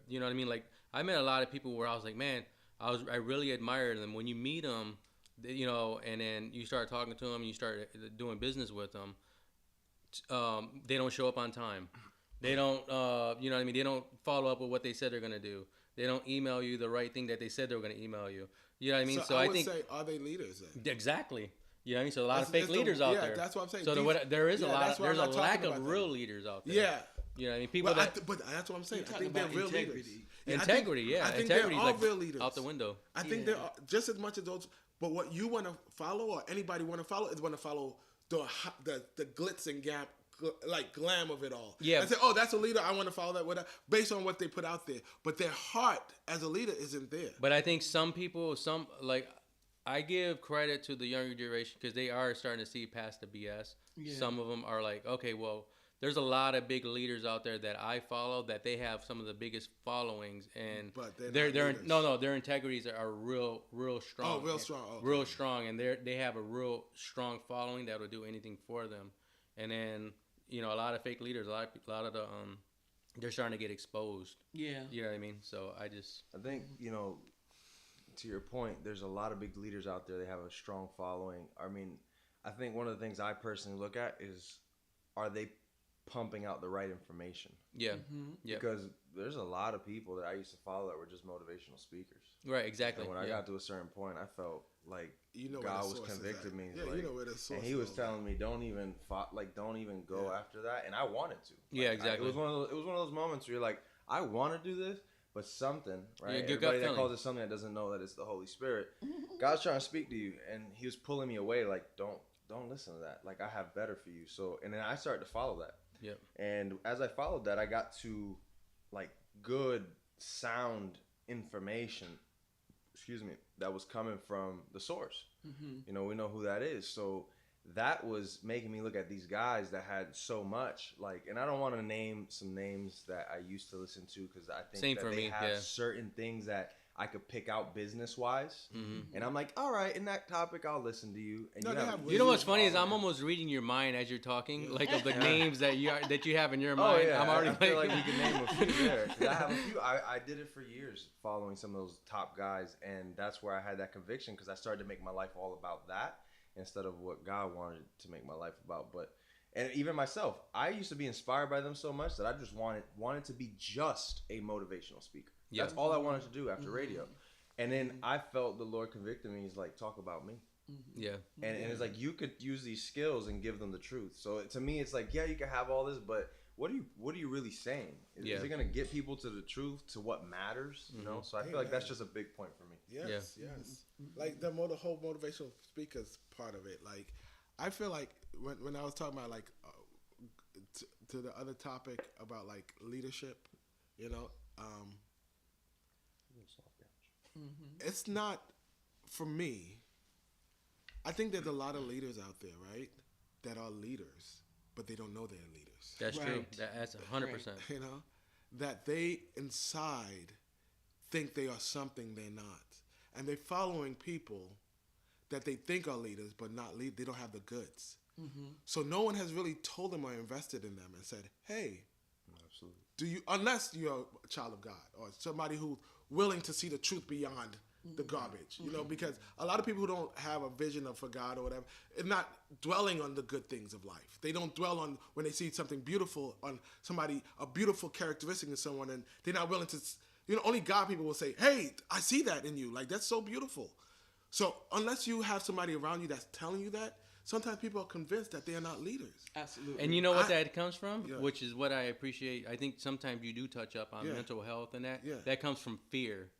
You know what I mean? Like I met a lot of people where I was like, man, I really admire them. When you meet them, and then you start talking to them, and you start doing business with them. They don't show up on time. They don't, you know what I mean? They don't follow up with what they said they're going to do. They don't email you the right thing that they said they were going to email you. You know what I mean? So I would say, are they leaders then? Exactly. You know what I mean? So a lot of fake leaders out there. Yeah, that's what I'm saying. So there is there's a lack of real leaders out there. Yeah. You know what I mean? But that's what I'm saying. I think they're real leaders. Integrity, I think integrity they're all real leaders. Out the window. I think they're just as much as those. But what you want to follow, or anybody want to follow, is want to follow the glitz and glam of it all. Yeah. And say, oh, that's a leader. I want to follow that. Whatever, based on what they put out there. But their heart as a leader isn't there. But I think some people, I give credit to the younger generation because they are starting to see past the BS. Yeah. Some of them are like, okay, well, there's a lot of big leaders out there that I follow that they have some of the biggest followings, and their integrities are real strong. Oh, real strong. Okay. Real strong, and they have a real strong following that will do anything for them. And then a lot of fake leaders, a lot of the they're starting to get exposed. Yeah, you know what I mean. So I think to your point, there's a lot of big leaders out there. They have a strong following. I mean, I think one of the things I personally look at is, are they pumping out the right information? Yeah. Mm-hmm. Yeah. Because there's a lot of people that I used to follow that were just motivational speakers. Right. Exactly. And when I got to a certain point, I felt like God was convicting me. Yeah, where the source is. And He was telling me, don't even go after that. And I wanted to. Yeah, exactly. It was one of those moments where you're like, I want to do this, but something, right? Yeah, everybody that calls it something that doesn't know that it's the Holy Spirit. God's trying to speak to you, and He was pulling me away. Like, don't listen to that. Like, I have better for you. So, and then I started to follow that. Yep. And as I followed that, I got to good sound information. That was coming from the source. Mm-hmm. We know who that is. So that was making me look at these guys that had so much. And I don't want to name some names that I used to listen to because I think they have certain things that I could pick out business wise. Mm-hmm. And I'm like, all right, in that topic, I'll listen to you. And you know what's funny is I'm almost reading your mind as you're talking, of the names that you have in your mind. Yeah. I'm already I feel like you can name a few there. I have a few. I did it for years, following some of those top guys, and that's where I had that conviction because I started to make my life all about that instead of what God wanted to make my life about. And even myself, I used to be inspired by them so much that I just wanted to be just a motivational speaker. That's all I wanted to do after radio. And then I felt the Lord convicted me. He's like, talk about me. Yeah. And it's like, you could use these skills and give them the truth. So to me, it's like, yeah, you can have all this, but what are you really saying? Is it going to get people to the truth, to what matters? So I feel like that's just a big point for me. Yes. Like the whole motivational speakers part of it. Like, I feel like when I was talking about to the other topic about leadership, it's not, for me, I think there's a lot of leaders out there, right, that are leaders, but they don't know they're leaders. That's true. That's 100%. That they inside think they are something they're not. And they're following people that they think are leaders, but not lead. They don't have the goods. Mm-hmm. So no one has really told them or invested in them and said, hey, absolutely, unless you're a child of God or somebody who's willing to see the truth beyond the garbage, because a lot of people who don't have a vision for God or whatever, are not dwelling on the good things of life. They don't dwell on when they see something beautiful on somebody, a beautiful characteristic in someone, and they're not willing to, only God people will say, hey, I see that in you. Like, that's so beautiful. So unless you have somebody around you that's telling you that, sometimes people are convinced that they are not leaders. Absolutely. And you know what that comes from? Yeah. Which is what I appreciate. I think sometimes you do touch up on mental health and that. Yeah. That comes from fear.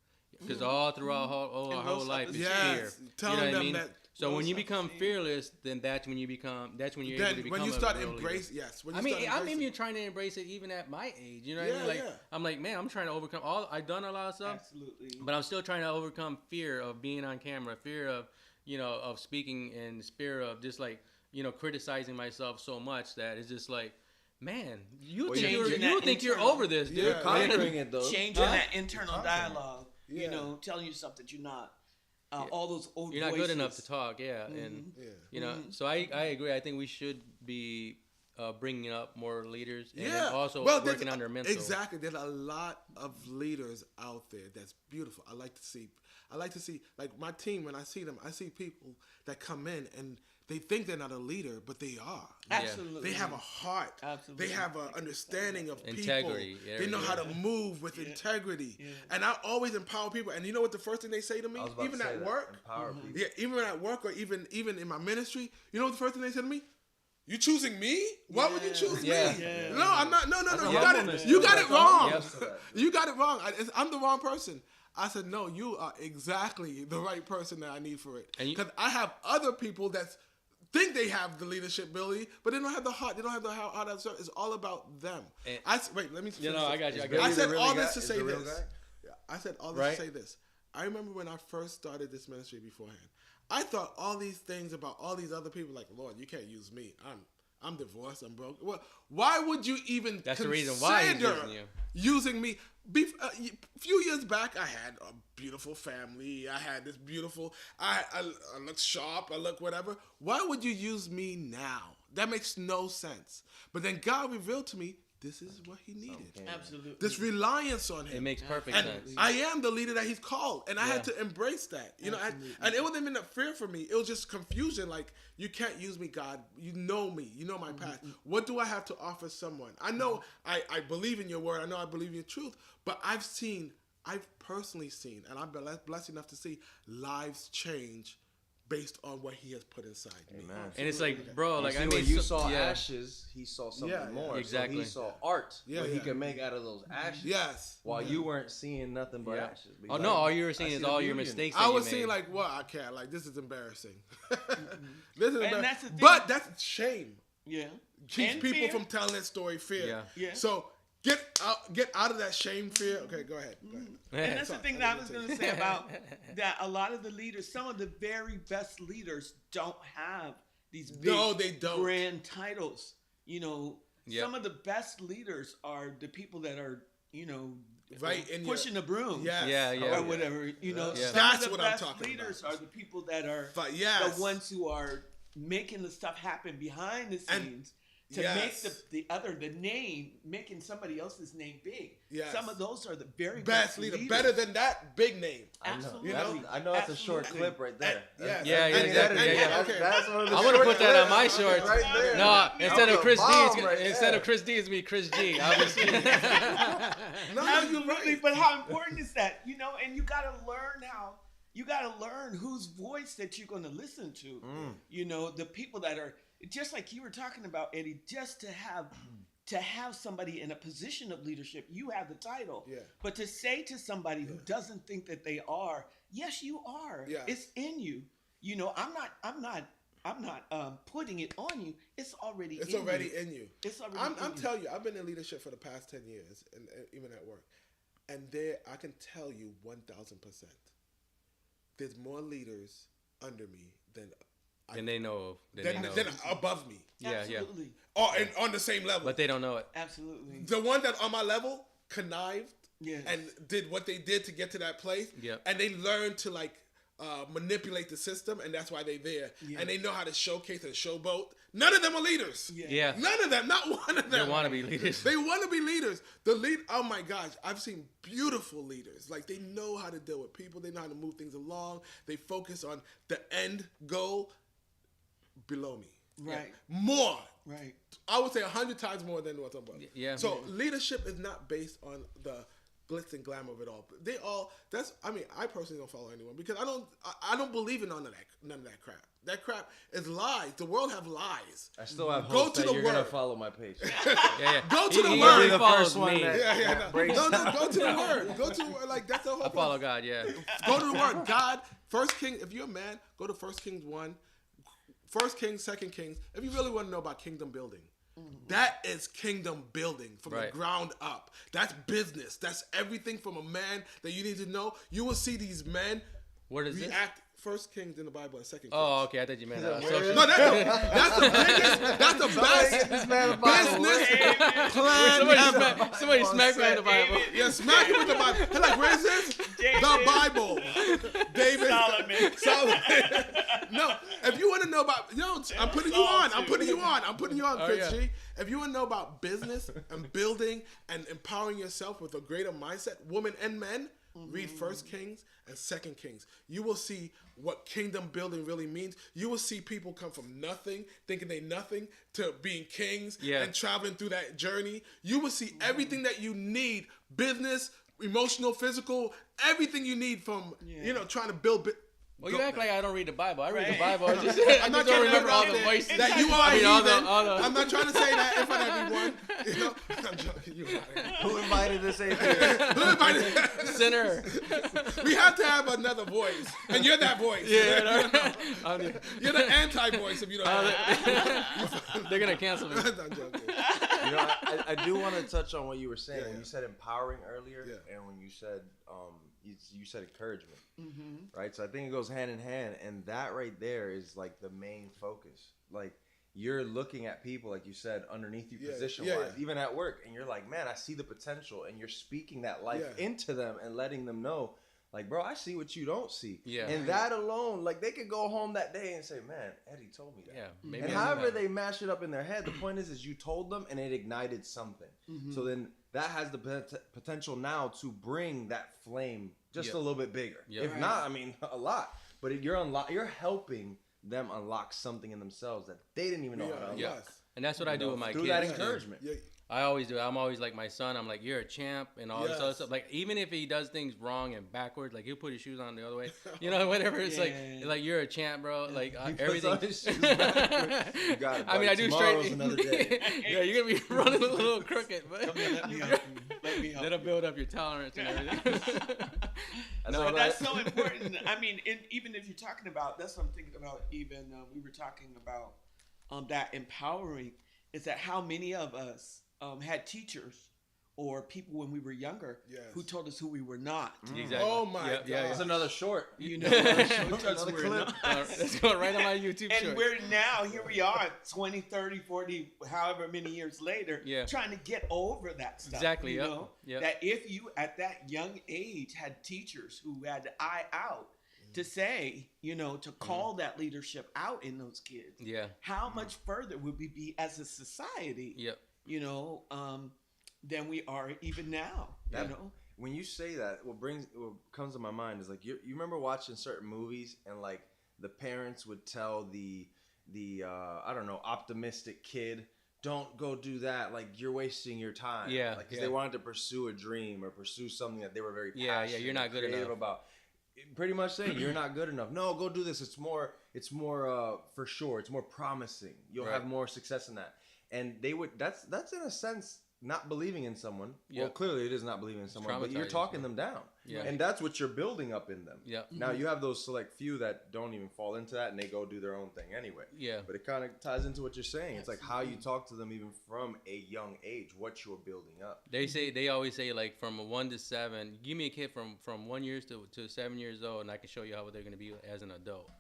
Because all throughout our whole life is fear. Telling you know what them I mean? that. So when you become fearless, then that's when you're able to become when you start embracing, I'm even trying to embrace it even at my age. You know what I mean? Like, I'm like, man, I'm trying to overcome I've done a lot of stuff. Absolutely. But I'm still trying to overcome fear of being on camera, fear of, of speaking, and fear of just like, criticizing myself so much that it's just like, man, you think you're over this, dude. You're conquering it though. Changing that internal dialogue. Telling yourself that you're not. All those old you're not voices. good enough to talk, and so I agree. I think we should be bringing up more leaders, and then also working on their mental. Exactly, there's a lot of leaders out there that's beautiful. I like to see, like my team. When I see them, I see people that come in and they think they're not a leader, but they are. Absolutely, they have a heart. Absolutely, they have an understanding of integrity. People. They know how to move with integrity, and I always empower people. And you know what the first thing they say to me, even at work, even at work, or even in my ministry, you know what the first thing they say to me? You choosing me? Why would you choose me? Yeah. No, I'm not. No. You got it wrong. You got it wrong. I'm the wrong person. I said, no, you are exactly the right person that I need for it. Because I have other people that think they have the leadership ability, but they don't have the heart. They don't have the heart. It's all about them. Wait, let me. I got you. I said all this to say this. I said all this to say this. I remember when I first started this ministry beforehand. I thought all these things about all these other people, like, Lord, you can't use me. I'm divorced. I'm broke. Well, why would you even That's consider the reason why he's using you. Using me? A few years back, I had a beautiful family. I had this beautiful. I look sharp. I look whatever. Why would you use me now? That makes no sense. But then God revealed to me, this is what he needed. Absolutely. This reliance on him. It makes perfect and sense. I am the leader that he's called. And I had to embrace that. And it wasn't even a fear for me. It was just confusion. Like, you can't use me, God. You know me. You know my past. What do I have to offer someone? I know I believe in your word. I know I believe in your truth. But I've personally seen, and I'm blessed enough to see lives change based on what he has put inside me. Amen. And it's like, bro, like, I mean, you saw ashes, he saw something more. Exactly. So he saw art what he could make out of those ashes. Yes. While you weren't seeing nothing but ashes. Oh, no, all you were seeing is all your mistakes. I was seeing like, well, I can't. Like, this is embarrassing. This is embarrassing. That's the thing. But that's shame. Yeah. Keeps people from telling that story. Fear. Yeah. So get out of that shame, fear. Okay, go ahead. And that's the thing that I was going to say about that. A lot of the leaders, some of the very best leaders, don't have these big, they don't. grand titles. Some of the best leaders are the people that are, right in pushing the broom. Yes. Or whatever. Some That's of the what I'm best talking leaders about. are the people that are yes. the ones who are making the stuff happen behind the scenes. To make the name, making somebody else's name big. Yes. Some of those are the very best leader, better than that big name. Absolutely. I know that's a short clip right there. Yeah. Okay. That's one of the I'm gonna put that on my shorts. right there. No, instead of Chris D, Right Chris D, it's me, Chris G. Obviously. Absolutely. But how important is that? And you gotta learn whose voice that you're gonna listen to. The people that are just like you were talking about, Eddie, just to have somebody in a position of leadership, you have the title. Yeah. But to say to somebody who doesn't think that they are, yes, you are. Yeah. It's in you. I'm not putting it on you. It's already in you. It's already I'm telling you, I've been in leadership for the past 10 years, and even at work. And I can tell you 1,000%, there's more leaders under me than they know of. Than above me. Absolutely. Or on the same level. But they don't know it. Absolutely. The one that on my level connived and did what they did to get to that place. Yep. And they learned to manipulate the system, and that's why they're there. Yeah. And they know how to showcase and showboat. None of them are leaders. Yeah. None of them. Not one of them. They want to be leaders. They want to be leaders. Oh my gosh, I've seen beautiful leaders. Like, they know how to deal with people. They know how to move things along. They focus on the end goal below me. Right. More. Right. I would say 100 times more than what's above. Yeah. So leadership is not based on the glitz and glamour of it all. I personally don't follow anyone because I don't believe in none of that crap. That crap is lies. The world have lies. I still have Go hope to that the you're gonna word. follow my page. Yeah. Go to the He word. The follows first one me. that- No, go to the word. Go to the word. Like, that's the whole I follow point. God. Yeah. Go to the word. God, First King. If you're a man, go to First Kings 1. First Kings, Second Kings. If you really want to know about kingdom building, that is kingdom building from the Right. ground up. That's business. That's everything from a man that you need to know. You will see these men What is this? react. First Kings in the Bible and Second Kings. Oh, okay. I thought you meant social. No, that's the biggest. That's the best This man a Bible. business plan ever. Somebody smack me in the Bible. Yeah, smack him with the Bible. They're like, where is this? The Bible. David. Solomon. No, if you want to know about, I'm putting you on. I'm putting you on, Oh, Chris yeah. G. If you want to know about business and building and empowering yourself with a greater mindset, women and men, read First Kings and Second Kings. You will see what kingdom building really means. You will see people come from nothing, thinking they nothing, to being kings and traveling through that journey. You will see everything that you need, business, emotional, physical, everything you need from, trying to build. Well, you act like I don't read the Bible. I read the Bible. I just I'm not don't trying to remember all the that voices. that you are I mean, all the- heathen. all the- I'm not trying to say that in front of everyone. I'm joking. You are. Who invited this AP? Sinner. We have to have another voice, and you're that voice. You're the anti-voice if you don't have They're gonna cancel me. I'm joking. I do want to touch on what you were saying. Yeah, When yeah. you said empowering earlier, Yeah. and when you said you said encouragement, right? So I think it goes hand in hand, and that right there is like the main focus. Like, you're looking at people, like you said, underneath you, Yeah, position-wise, yeah. even at work, and you're like, man, I see the potential, and you're speaking that life Yeah. into them and letting them know, like, bro, I see what you don't see. Yeah. And that alone, like, they could go home that day and say, man, Eddie told me that. Yeah. Maybe And I knew however that. they mash it up in their head, the point is you told them and it ignited something. So then that has the potential now to bring that flame just Yep. a little bit bigger. Yep. If Right. not, I mean, a lot. But you're helping them unlock something in themselves that they didn't even know how to unlock. Yeah. And that's what I do with my Through kids. that encouragement. Yeah. I always do. I'm always like my son. I'm like, you're a champ and all this other Yes. stuff. Like, even if he does things wrong and backwards, like he'll put his shoes on the other way, whatever. It's Yeah. like you're a champ, bro. Like He puts everything. on his shoes backwards. You got it, I mean, buddy. I do Tomorrow's straight. another day. Yeah, you're gonna be running a little crooked, but Let me help you. Let me help that'll you. build up your tolerance and everything. No, But that's so important. I mean, even if you're talking about, that's what I'm thinking about. Even we were talking about that empowering. Is that how many of us had teachers or people when we were younger Yes. who told us who we were not? Exactly. Oh my Yeah, God. yeah, That's another short. You know, Another showed us another who we're clip. not. That's going right on my YouTube And short. we're now, here we are, 20, 30, 40, however many years later, Yeah. trying to get over that stuff. Exactly, You yep, know? yep. That if you, at that young age, had teachers who had the eye out to say, to call that leadership out in those kids, Yeah. how much further would we be as a society, Yep. than we are even now, That- When you say that, what comes to my mind is like you remember watching certain movies and like the parents would tell the I don't know, optimistic kid, don't go do that, like you're wasting your time. Yeah, like 'cause yeah. they wanted to pursue a dream or pursue something that they were very Yeah, passionate you're not and good creative enough. about. Pretty much saying you're not good enough. No, go do this. It's more for sure. It's more promising. You'll have Right. more success in that. And they would. That's in a sense not believing in someone. Yeah. Well, clearly it is not believing in someone, but you're traumatizing talking someone. them down. Yeah. And that's what you're building up in them. Yeah. Now you have those select few that don't even fall into that and they go do their own thing anyway. Yeah. But it kind of ties into what you're saying. It's like how you talk to them even from a young age, what you're building up. They always say like from 1 to 7. Give me a kid from 1 year to 7 years old, and I can show you how they're gonna be as an adult.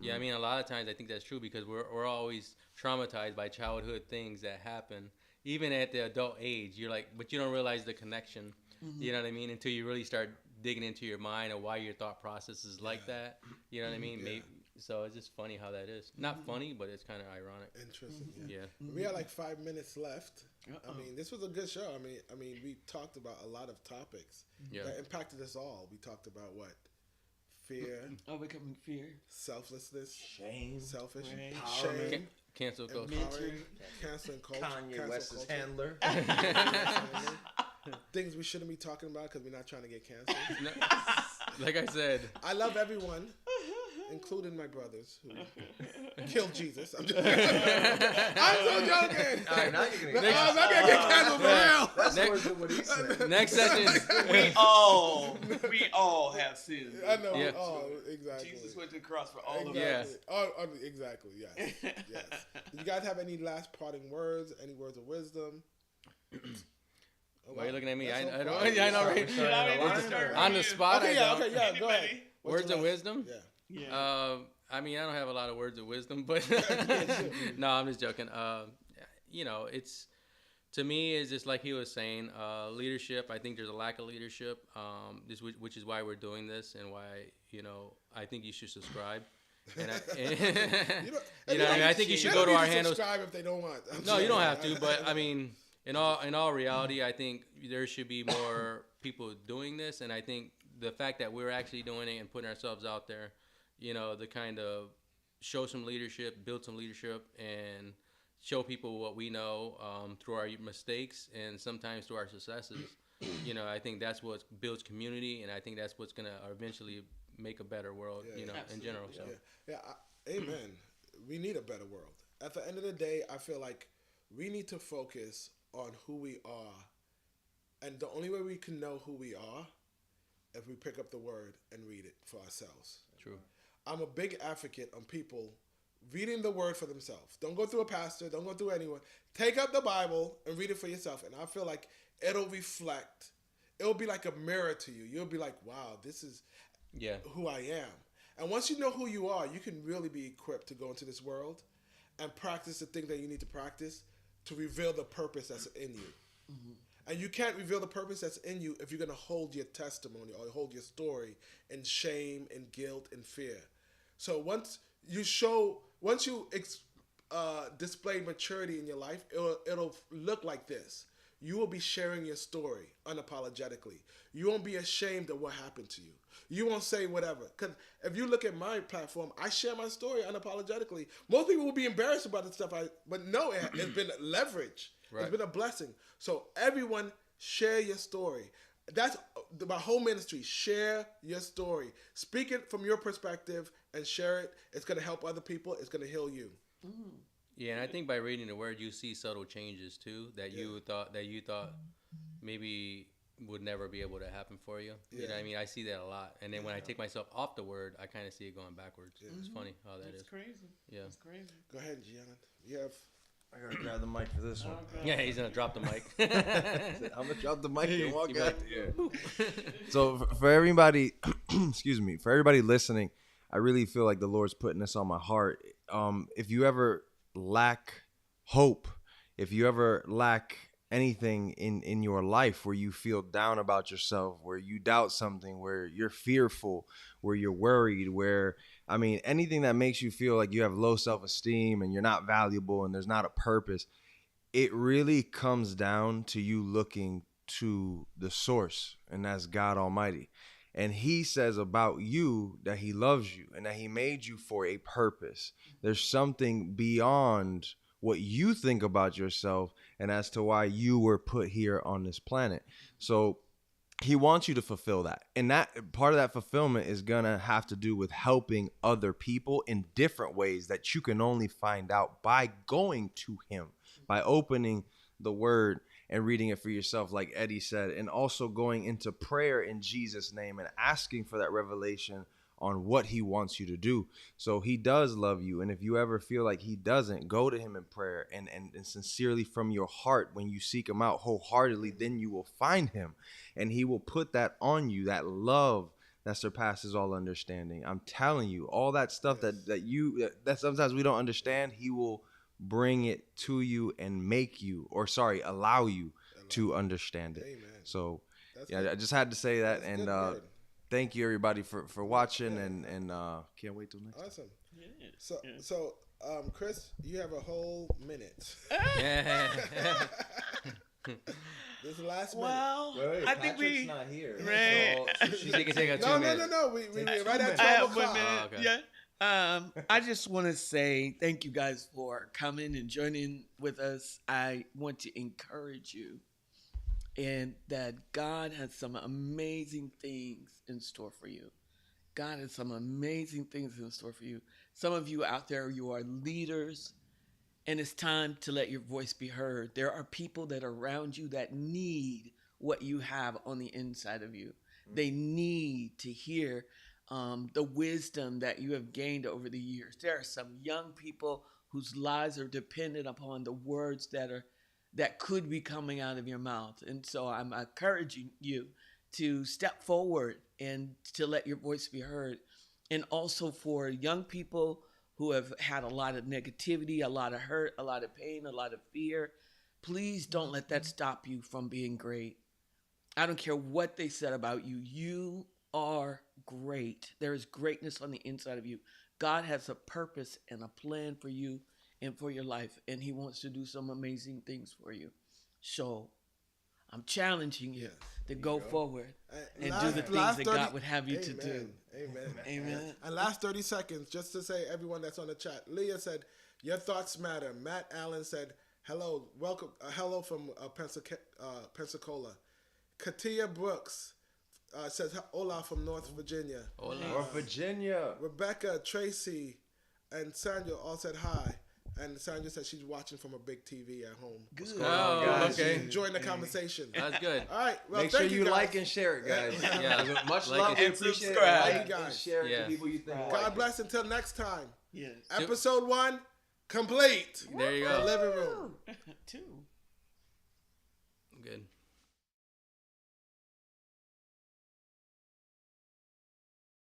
Yeah, I mean a lot of times I think that's true because we're always traumatized by childhood things that happen, even at the adult age. You're like, but you don't realize the connection. You know what I mean? Until you really start digging into your mind and why your thought process is like that. You know what I mean? Yeah. So it's just funny how that is. Not funny, but it's kind of ironic. Interesting. Yeah. We had like 5 minutes left. Uh-oh. I mean, this was a good show. I mean, we talked about a lot of topics that impacted us all. We talked about what? Fear, Overcoming fear, selflessness, Shame, selfish, empowerment, shame, Cancel culture. empowering, canceling culture, Kanye West's handler. things we shouldn't be talking about because we're not trying to get canceled. No, like I said, I love everyone, including my brothers who killed Jesus. I'm just I'm so joking. All right, now you're gonna I'm not gonna get canceled for real. That's more than what he said. next session. we all have sinned. I know. Yeah. Oh, exactly. Jesus went to the cross for all of Yeah. us. Exactly. Yes. Yes. Do you guys have any last parting words? Any words of wisdom? Why are you looking at me? That's I so don't. quiet. I know, right? On the spot. Okay, I yeah, don't. okay, yeah. Go ahead. What's Words your of last- wisdom. Yeah. Yeah. I mean, I don't have a lot of words of wisdom, but no, I'm just joking. You know, it's to me, it's just like he was saying, leadership. I think there's a lack of leadership. Which is why we're doing this, and why I think you should subscribe. And I think you should go to our handles. Subscribe if they don't want. No, you don't have to. But I mean, in all reality, I think there should be more people doing this, and I think the fact that we're actually doing it and putting ourselves out there, the kind of show some leadership, build some leadership, and show people what we know through our mistakes and sometimes through our successes. I think that's what builds community, and I think that's what's gonna eventually make a better world. In general. So. Amen. We need a better world. At the end of the day, I feel like we need to focus on who we are, and the only way we can know who we are if we pick up the word and read it for ourselves. True. I'm a big advocate on people reading the word for themselves. Don't go through a pastor. Don't go through anyone. Take up the Bible and read it for yourself. And I feel like it'll reflect. It'll be like a mirror to you. You'll be like, wow, this is who I am. And once you know who you are, you can really be equipped to go into this world and practice the thing that you need to practice to reveal the purpose that's in you. Mm-hmm. And you can't reveal the purpose that's in you if you're going to hold your testimony or hold your story in shame and guilt and fear. So once you display maturity in your life, it'll look like this. You will be sharing your story unapologetically. You won't be ashamed of what happened to you. You won't say whatever. Because if you look at my platform, I share my story unapologetically. Most people will be embarrassed about the stuff but no, it's been leverage. Right. It's been a blessing. So everyone, share your story. That's my whole ministry. Share your story. Speak it from your perspective and share it. It's going to help other people. It's going to heal you. Mm. Yeah, and I think by reading the word, you see subtle changes too that you thought maybe would never be able to happen for you. Yeah. You know what I mean? I see that a lot. And then when I take myself off the word, I kind of see it going backwards. Yeah. It's funny how that is. It's crazy. Yeah. It's crazy. Go ahead, Gianna. I gotta grab the mic for this one. Yeah, he's gonna drop the mic. I'm gonna drop the mic and walk out here. So for everybody, excuse me, for everybody listening, I really feel like the Lord's putting this on my heart. If you ever lack hope, if you ever lack anything in your life where you feel down about yourself, where you doubt something, where you're fearful, where you're worried, anything that makes you feel like you have low self-esteem and you're not valuable and there's not a purpose, it really comes down to you looking to the source, and that's God Almighty. And he says about you that he loves you and that he made you for a purpose. There's something beyond what you think about yourself and as to why you were put here on this planet. So he wants you to fulfill that. And that part of that fulfillment is going to have to do with helping other people in different ways that you can only find out by going to him, by opening the word and reading it for yourself, like Eddie said, and also going into prayer in Jesus' name and asking for that revelation on what he wants you to do. So he does love you. And if you ever feel like he doesn't, go to him in prayer and sincerely from your heart. When you seek him out wholeheartedly, then you will find him and he will put that on you, that love that surpasses all understanding. I'm telling you, all that stuff that sometimes we don't understand, he will bring it to you and allow you to understand it. Amen. So I just had to say that. That's and good word. thank you everybody for watching, and can't wait till next time. Awesome. Yeah. So Chris, you have a whole minute. Yeah. This is the last Well, Wait, I think Patrick's not here. Right. So She can take a 2 minute. minutes. No. We right at I 12 have 1 o'clock. minute. Oh, okay. Yeah. I just want to say thank you guys for coming and joining with us. I want to encourage you, and that God has some amazing things in store for you. God has some amazing things in store for you. Some of you out there, you are leaders, and it's time to let your voice be heard. There are people that are around you that need what you have on the inside of you. They need to hear the wisdom that you have gained over the years. There are some young people whose lives are dependent upon the words that could be coming out of your mouth. And so I'm encouraging you to step forward and to let your voice be heard. And also for young people who have had a lot of negativity, a lot of hurt, a lot of pain, a lot of fear, please don't let that stop you from being great. I don't care what they said about you. You are great. There is greatness on the inside of you. God has a purpose and a plan for you and for your life, and he wants to do some amazing things for you. So I'm challenging you to go forward and do the things that God would have you to do. Amen. And last 30 seconds, just to say, everyone that's on the chat. Leah said, your thoughts matter. Matt Allen said, hello, welcome, hello from Pensacola. Katia Brooks says, hola from North Virginia. Hola. North Virginia. Rebecca, Tracy, and Sandra all said hi. And Sandra said she's watching from a big TV at home. Good. Oh, okay. Enjoying the conversation. That's good. All right. Well, Make sure thank you guys. like and share it, guys. Yeah. Much Like love. and We appreciate it. subscribe. Like Thank you, and guys. share it Yeah. to people you think. God like bless until next time. Yes. Episode 1 complete. There you The go. living room. 2. Good.